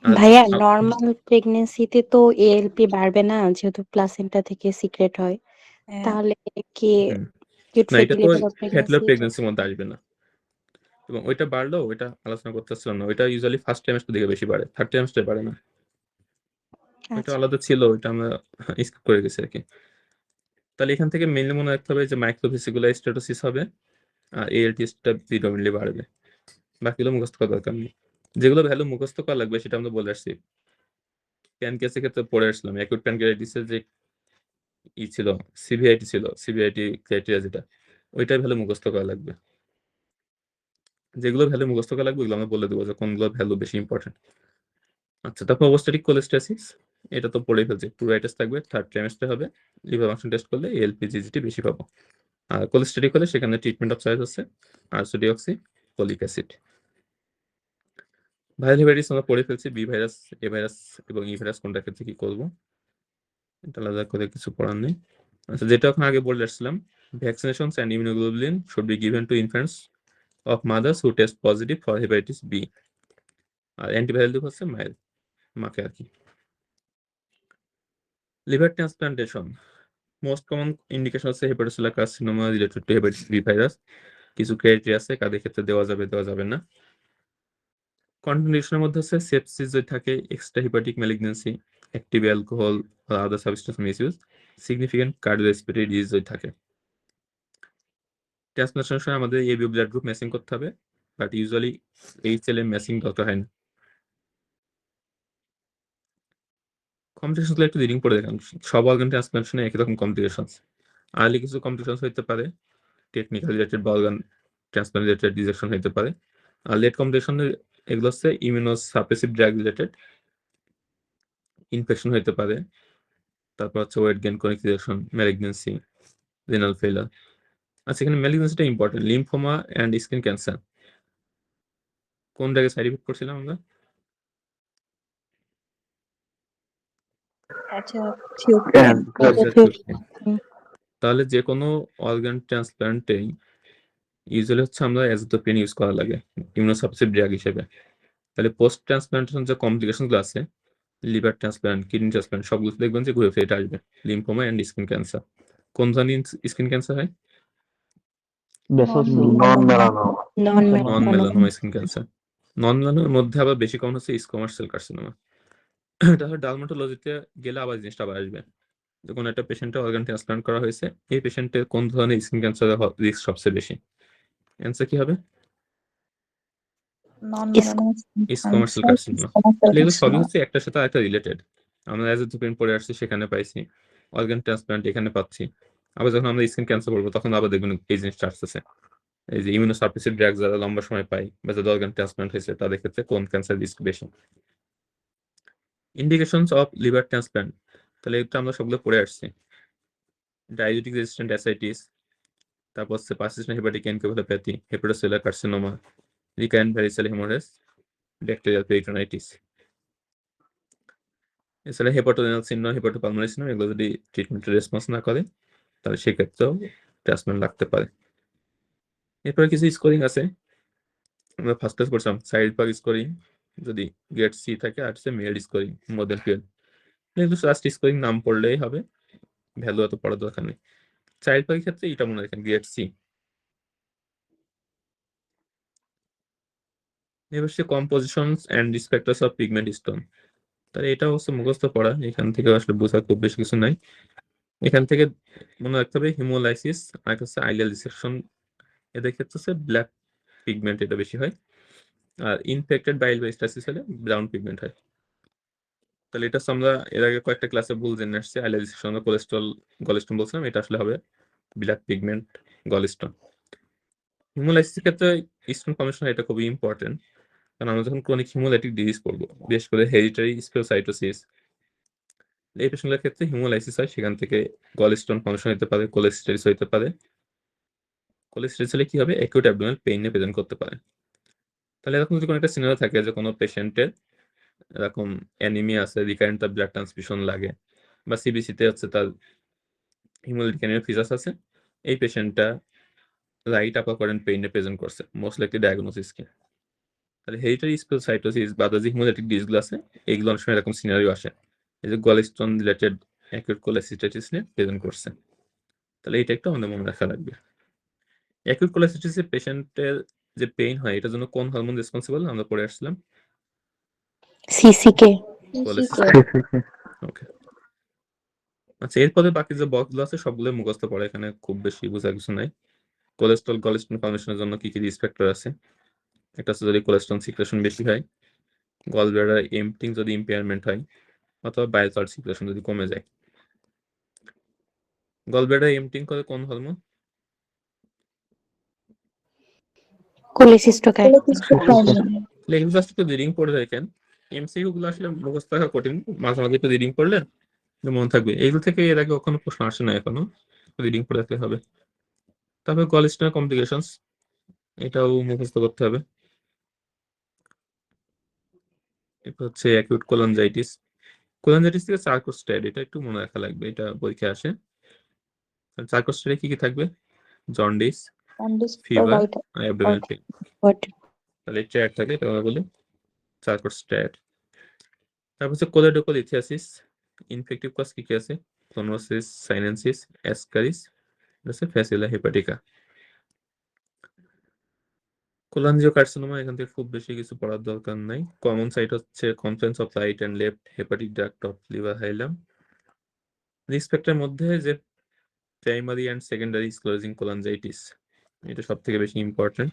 আর ভাইয়া নর্মাল প্রেগনেন্সিতে তো এএলপি বাড়বে না, যেহেতু প্লাসেন্টা থেকে সিক্রেট হয়। হ্যাঁ, তাহলে কি হুম, কিউট না এটা ফ্যাটি তো লিভার ফ্যাটলার প্রেগনেন্সি? প্রেগন্যান্সির মধ্যে আসবে না, এবং ওইটা বাড়লেও ওইটা আলোচনা করতে চাচ্ছিলাম না, ওইটা ইউজুয়ালি ফার্স্ট ট্রাইমেস্টার দিকে বেশি বাড়ে, থার্ড ট্রাইমেস্টারে বাড়ে না। ওইটা আচ্ছা, আলাদা ছিল, ওইটা আমরা স্কিপ করে গেছি আর কি। তাহলে এখান থেকে মেনলি মনে রাখতে হবে যে মাইক্রোভেসিকুলার স্ট্যাটাসিস হবে আর এএলটিএসটা প্রিডমিনেন্টলি বাড়বে, বাকিগুলো মুখস্থ করার দরকার নেই। যেগুলো ভ্যালু মুখস্থ করা লাগবে সেটা আমরা বলে আসছি। প্যানক্রিয়াসের ক্ষেত্রে পড়ে আসলাম, অ্যাকুট প্যানক্রিয়াটাইটিসের যে ছিল, সিভিআইটি ছিল, সিভিআইটি ক্রাইটেরিয়া যেটা, ওইটাই ভ্যালু মুখস্থ করা লাগবে। যেগুলো ভ্যালু মুখস্থ করা লাগবে ওগুলো আমরা বলে দেবো যে কোনগুলো ভ্যালু বেশি ইম্পর্টেন্ট। আচ্ছা, তারপর অবস্ট্যাটিক কোলেস্টাসিস, এটা তো পড়েই ফেলছি, প্লুরাইটিস থাকবে, থার্ড ট্রাইমেস্টার হবে, লিভার ফাংশন টেস্ট করলে এলপিজিজিটি বেশি পাবো। আর কোলেস্টাটিক হলে সেখানে ট্রিটমেন্ট অফ চয়েস হচ্ছে আরসোডিঅক্সি, ফলিক অ্যাসিড। ভাইরাল হেপাটাইটিস আমরা পড়ে ফেলছি, বি ভাইরাস, এ ভাইরাস এবং ই ভাইরাস কোনটার ক্ষেত্রে কি করবো, এটা আলাদা করে কিছু পড়ার নেই। আচ্ছা, যেটা এখন আগে বলে আসছিলাম, vaccinations and immunoglobulin should be given to infants of mothers who test positive for hepatitis B. আর অ্যান্টিভাইরাল দিক হচ্ছে মায়ের মাকে আর কি। Liver transplantation most common indication হচ্ছে hepatocellular carcinoma related to hepatitis B virus. কিছু ক্রাইটেরিয়া আছে কাদের ক্ষেত্রে দেওয়া যাবে, দেওয়া যাবে না। কন্ডিশনের মধ্যে হচ্ছে সেপসিস যদি থাকে, extra hepatic malignancy, active alcohol বা other substance misuse, significant cardiorespiratory disease যদি থাকে। ট্রান্সপ্লান্টেশনের সময় আমাদের এবি ব্লাড গ্রুপ ম্যাচিং করতে হবে, বাট ইউজুয়ালি এইচএলএ ম্যাচিং দরকার হয় না। কমপ্লিকেশনগুলো একটু রিডিং পড়ে দেখেন, সব অর্গান ট্রান্সপ্লান্টেশনে একই রকম কমপ্লিকেশন। আর্লি কিছু কমপ্লিকেশন হতে পারে, টেকনিক্যাল রিলেটেড বা অর্গান ট্রান্সপ্লান্ট রিলেটেড ডিজেকশন হতে পারে। আর লেট কমপ্লিকেশন এগুলো হচ্ছে ইমিউনোসাপ্রেসিভ ড্রাগ রিলেটেড, ইনফেকশন হতে পারে, তারপর হচ্ছে weight gain, chronic rejection, malignancy, renal failure. আচ্ছা, এখানে ম্যালিগন্যান্সিটা important, lymphoma and skin cancer কোন জায়গায় সাইড ইফেক্ট করছিলাম আমরা? আচ্ছা, And তাহলে যে কোনো অর্গান ট্রান্সপ্লান্টেই ইউজুয়ালি হচ্ছে আমরা অ্যাজোথোপিন ইউজ করা লাগে ইমিউনোসাপ্রেসিভ ড্রাগ হিসেবে। তাহলে পোস্ট ট্রান্সপ্লান্টেশন যে কমপ্লিকেশনগুলো আছে, লিভার ট্রান্সপ্লান্ট, কিডনি ট্রান্সপ্লান্ট, সবগুলো দেখবেন যে ঘুরে ফিরে এটা আসবে, লিম্ফোমা অ্যান্ড স্কিন ক্যান্সার। কোন ধরনের স্কিন ক্যান্সার হয়? Basal cell non-melanoma. Non non melanoma skin cancer. Non মেলানোমার মধ্যে আবার বেশি কমন হচ্ছে স্কোমাস সেল কার্সিনোমা। তাহলে ডার্মাটোলজিতে গেলে আবার জিনিসটা আবার আসবে যে কোনো একটা পেশেন্টের অর্গান ট্রান্সপ্লান্ট করা হয়েছে, এই পেশেন্টের কোন ধরনের স্কিন ক্যান্সারের রিস্ক সবচেয়ে বেশি? অ্যান্সার কি হবে? Non-melanoma স্কোমাসেল cancer, carcinoma. squamous cell এগুলো সবই carcinoma. হচ্ছে একটার সাথে আরেকটা রিলেটেড। আমরা অ্যাজ এ ধুপিন পড়ে আসছি, সেখানে পাইছি অর্গান ট্রান্সপ্লান্ট, এখানে পাচ্ছি। আবার যখন আমরা স্কিন ক্যান্সার বলবো তখন আবার দেখবেন এই জিনিসটা আসতেছে, এই যে ইমিউনোসাপ্রেসিভ ড্রাগ যারা লম্বা সময় পাই বা যাদের অর্গান ট্রান্সপ্লান্ট হয়েছে তাদের ক্ষেত্রে কোন ক্যান্সার রিস্ক বেশি। ইন্ডিকেশনস অফ লিভার ট্রান্সপ্লান্ট, তাহলে এটা আমরা সবগুলো পড়ে আসছি। ডায়াবেটিক রেজিস্ট্যান্ট অ্যাসাইটিস, তারপর হচ্ছে persistent hepatic encephalopathy, hepatocellular carcinoma, recurrent variceal haemorrhage, bacterial peritonitis. এছাড়া হেপাটোরেনাল সিনড্রোম, হেপাটোপালমোনারি সিনড্রোম, এগুলো যদি ট্রিটমেন্টের রেসপন্স না করে তাহলে সেক্ষেত্রেও ট্রান্সপ্লান্ট লাগতে পারে। এরপরে কিছু স্কোরিং আছে, আমরা ফার্স্ট ক্লাস করছিলাম সাইড পাক স্কোরিং, যদি গ্রেড সি থাকে, আর হচ্ছে মেড স্কোরিং মডেল গ্রেড। কিন্তু জাস্ট স্কোরিং নাম পড়লেই হবে, ভ্যালু এত পড়ার দরকার নেই। চাইল্ড পাকের ক্ষেত্রে এটা মনে রাখেন গ্রেড সি। এবার হচ্ছে compositions and descriptors of pigment stone, তাহলে এটা হচ্ছে মুখস্থ পড়া, এখান থেকে আসলে বোঝা খুব বেশি কিছু নাই। এখান থেকে মনে রাখতে হবে হিমোলাইসিস আর হচ্ছে আইলিয়াল ডিসেকশন, এদের ক্ষেত্রে হচ্ছে ব্ল্যাক পিগমেন্ট এটা বেশি হয়, আর ইনফেক্টেড বাইল বা স্টাসিস হলে ব্রাউন পিগমেন্ট হয়। তাহলে এটা হচ্ছে আমরা এর আগে কয়েকটা ক্লাসে ভুল জেনে আসছি, আইলিয়াল ডিসেকশন কোলেস্ট্রল গলস্টোন বলছিলাম, এটা আসলে হবে ব্ল্যাক পিগমেন্ট গলস্টোন। হিমোলাইসিসের ক্ষেত্রে স্টোন ফর্মেশন এটা খুবই ইম্পর্টেন্ট, কারণ আমরা যখন ক্রনিক হিমোলাইটিক ডিজিজ করবো, বিশেষ করে হেরিটারি স্পিওসাইটোসিস, এই পেশেন্টের ক্ষেত্রে হিমোলাইসিস হয়, সেখান থেকে গলস্টোন ফর্মেশন হতে পারে, কোলেস্টেরিস হতে পারে। কোলেস্টেরিস হলে কি হবে? অ্যাকিউট অ্যাবডোমিনাল পেইন নিয়ে প্রেজেন্ট করতে পারে। তাহলে এরকম যদি কোনো একটা সিনারিও থাকে যে কোনো পেশেন্টের এরকম অ্যানিমিয়া আছে, রিকারেন্ট তার ব্লাড ট্রান্সফিউশন লাগে, বা সিবিসিতে হচ্ছে তার হিমোলাইটিক অ্যানিমিয়া ফিজাস আছে, এই পেশেন্টটা রাইট আপার কোয়াড্রেন্ট পেইন নিয়ে প্রেজেন্ট করছে, মোস্ট লাইকলি ডায়াগনোসিস কি? তাহলে হেরিটারি স্পিওসাইটোসিস বা যে হিমোলাইটিক ডিজিজগুলো আছে, এইগুলো অনেক সময় এরকম সিনারিও আসে, এই যে গলস্টোন রিলেটেড অ্যাকিউট কোলেসিস্টাইটিস নিয়ে প্রেজেন্ট করছে। তাহলে এইটা একটু আমাদের মনে রাখা লাগবে। অ্যাকিউট কোলেসিস্টাইটিসের পেশেন্টের যে পেইন হয়, এটার জন্য কোন হরমোন রেসপন্সিবল আমরা পড়ে আসছিলাম? সিসিকে। CCK. ওকে, আচ্ছা এরপরে বাকি যে বক্সগুলো আছে সবগুলো মুখস্থ পড়া, এখানে খুব বেশি বোঝার কিছু নাই। কোলেস্ট্রল গলস্টোন ফর্মেশনের জন্য কি কি রিস্ক ফ্যাক্টর আছে? একটা হচ্ছে যদি কোলেস্ট্রল সিক্রেশন বেশি হয়, গল ব্লাডার এম্পটিং যদি ইম্পেয়ারমেন্ট হয়, অথবা বাইল সল্ট সিক্রেশন যদি কমে যায়। গল ব্লাডার এম্পটিং করে কোন হরমোন? কোলেসিস্টোকাইন। তাহলে এগুলো জাস্ট একটু রিডিং পড়ে দেখেন, এমসিকিউ গুলো আসলে মুখস্থ রাখা কঠিন, মাঝে মাঝে একটু রিডিং পড়লে মনে থাকবে। এইগুলো থেকে এর আগে কখনো প্রশ্ন আসে না, এখনো রিডিং পড়ে রাখতে হবে। তারপরে গলস্টোন কমপ্লিকেশনস, এটাও মুখস্থ করতে হবে। এরপর হচ্ছে অ্যাকিউট কোলাঞ্জাইটিস, কোলাঞ্জাইটিস থেকে চার্কোস্টেড, এটা একটু মনে রাখা লাগবে, এটা পরীক্ষায় আসে। চার্কোস্টেডে কি কি থাকবে? Jaundice, fever, abdominal pain. তাহলে ট্র্যাট থাকে, এটা আমরা বলি চার্কোস্টেড। তারপর হচ্ছে কোলেডোকোলিথিয়াসিস, ইনফেক্টিভ কজ কি কি আছে? Clonorchis, সাইনেনসিস, ascaris, ফ্যাসিলা হেপাটিকা। কোলাঞ্জিওকার্সিনোমা, এখান থেকে খুব বেশি কিছু পড়ার দরকার নাই। কমন সাইট হচ্ছে confluence of right and left hepatic duct of liver hilum. Risk ফ্যাক্টরের মধ্যে যে primary and secondary sclerosing cholangitis, এটা সব থেকে বেশি ইম্পর্টেন্ট।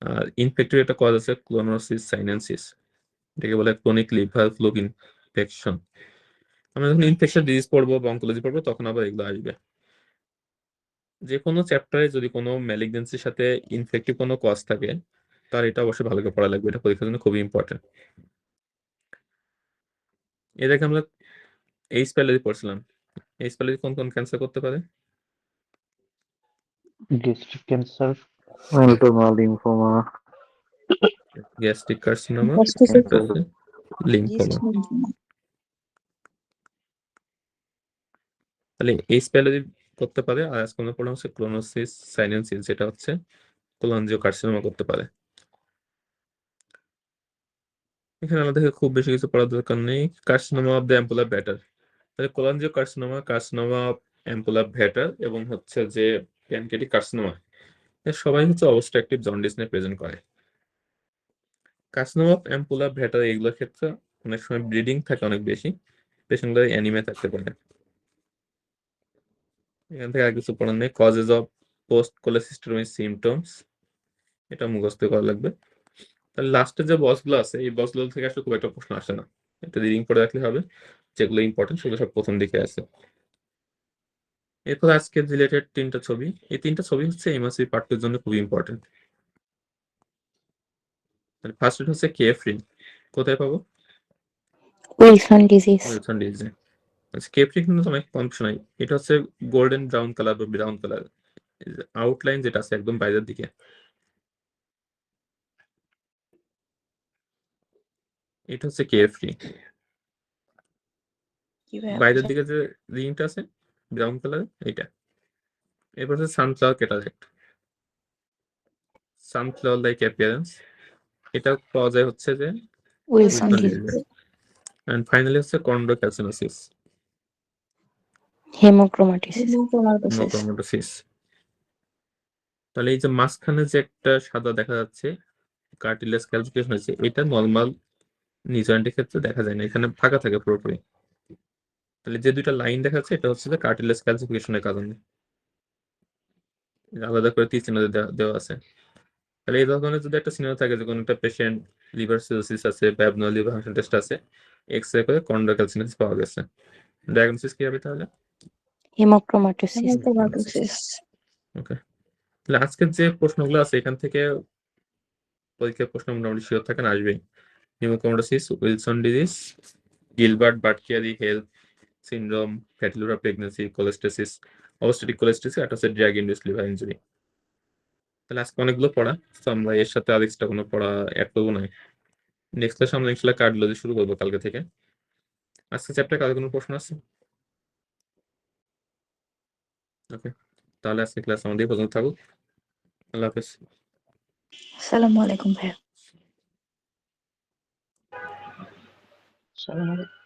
আর ইনফেক্টিভ একটা কজ আছে ক্লোনোসিস সাইনেনসিস, এটাকে বলে ক্রনিক লিভার ফ্লুক ইনফেকশন। আমরা যখন ইনফেকশন ডিজিজ পড়বো বা অনকোলজি পড়বো তখন আবার এগুলো আসবে। যে কোনো চ্যাপ্টারে যদি কোনো ম্যালিগনেন্সির সাথে ইনফেক্টিভ কোনো কজ থাকে, তার এটা অবশ্যই ভালো করে পড়া লাগবে, এটা পরীক্ষার জন্য খুবই ইম্পর্টেন্ট। এর আগে আমরা এইচ প্যাইলোরি পড়ছিলাম, এইচ প্যাইলোরি কোন কোন ক্যান্সার করতে পারে? Gastric cancer, Melanoma, lymphoma. Gastric carcinoma, Gastritis. Lymphoma. তাহলে এইচ প্যাইলোরি করতে পারে, আর আজকে আমরা পড়লাম হচ্ছে ক্লোনোসিস সাইনেনসিস, যেটা হচ্ছে কোলাঞ্জিওকার্সিনোমা করতে পারে। এখানে আমাদের খুব বেশি কিছু পড়ার দরকার নেই। কার্সিনোমা অফ দ্য অ্যাম্পুলার ব্যাটার, তাহলে কোলাঞ্জিওকার্সিনোমা, কার্সিনোমা অফ অ্যাম্পুলার ব্যাটার এবং হচ্ছে যে প্যানক্রিয়াটিক কার্সিনোমা, সবাই হচ্ছে অবস্ট্রাকটিভ জন্ডিস নিয়ে প্রেজেন্ট করে। কার্সিনোমা অফ অ্যাম্পুলার ব্যাটার এগুলোর ক্ষেত্রে অনেক সময় ব্লিডিং থাকে অনেক বেশি, পেশেন্টগুলো অ্যানিমিয়া থাকতে পারে। এখান থেকে আর কিছু পড়ার নেই। কজেস অফ পোস্ট কোলেসিস্টেমি সিমটমস, এটা মুখস্থ করা লাগবে। তাহলে লাস্টে যে বক্সগুলো আছে এই বক্সগুলো থেকে আসলে খুব একটা প্রশ্ন আসে না, এটা রিডিং করে রাখলে হবে। যেগুলো ইম্পর্টেন্ট সেগুলো সব প্রথম দিকে আছে। এরপর আজকে রিলেটেড 3টা ছবি, এই 3টা ছবি হচ্ছে এমএসসি পার্ট 2 এর জন্য খুবই ইম্পর্টেন্ট। ফার্স্ট হচ্ছে কেএফ রিং, কোথায় পাবো? Wilson disease. উইলসন ডিজিজে। আচ্ছা, কেএফ রিং কিন্তু অনেক কনফিউশন হয়। এটা হচ্ছে গোল্ডেন ব্রাউন কালার বা ব্রাউন কালার, আউটলাইন যেটা আছে একদম বাইরের দিকে, এটা হচ্ছে কেএফ রিং। কিভাবে বাইরের দিকে যে রিংটা আছে ব্রাউন কালার, এইটা। এরপর হচ্ছে sunflower cataract, sunflower like appearance, এটা পাওয়া যায় হচ্ছে যে উইলসন উইলসন ডিজিজ। ডিজিজে। এন্ড ফাইনালি হচ্ছে কন্ড্রোক্যালসিনোসিস, হেমোক্রোমাটোসিস। নোক্রোমাটোসিস। তাহলে এই যে মাঝখানে যে একটা সাদা দেখা যাচ্ছে কার্টিলেজ ক্যালসিফিকেশন হয়েছে, এটা নরমাল নিজ জয়েন্টের ক্ষেত্রে দেখা যায় না, এখানে ফাঁকা থাকে পুরোপুরি। তাহলে যে দুইটা লাইন দেখা যাচ্ছে এটা হচ্ছে যে কার্টিলেজ ক্যালসিফিকেশনের কারণে, আলাদা করে তীর চিহ্ন দেওয়া আছে। তাহলে এই ধরনের যদি একটা চিহ্ন থাকে যে কোনো একটা পেশেন্ট লিভার সিরোসিস আছে বা অ্যাবনর্মাল লিভার ফাংশন টেস্ট আছে, এক্সরে করে কন্ড্রোক্যালসিনোসিস পাওয়া গেছে। ডায়াগনোসিস কি হবে তাহলে? হেমোক্রোমাটোসিস। ওকে। তাহলে আজকের যে প্রশ্নগুলো আছে এখান থেকে পরীক্ষার প্রশ্ন মোটামুটি শিওর থাকেন আসবেই। Haemochromatosis, Wilson disease, Gilbert Budd Chiari হেলথ syndrome, fatty liver pregnancy, cholestasis, obstetric cholestasis, আর হচ্ছে ড্রাগ ইনডিউসড লিভার ইনজুরি। তাহলে আজকে অনেকগুলো পড়া, তো আমরা এর সাথে আর এক্সট্রা কোনো পড়া অ্যাড করবো না। নেক্সট ক্লাস আমরা ইনশাআল্লাহ কার্ডিওলজি শুরু করবো কালকে থেকে। আজকে চ্যাপ্টার কারো কোনো প্রশ্ন আছে? ওকে, তাহলে আজকে ক্লাস আমাদের পর্যন্ত থাকুক। আল্লাহ হাফেজ। আসসালামু আলাইকুম ভাইয়া। সালাম আলাইকুম।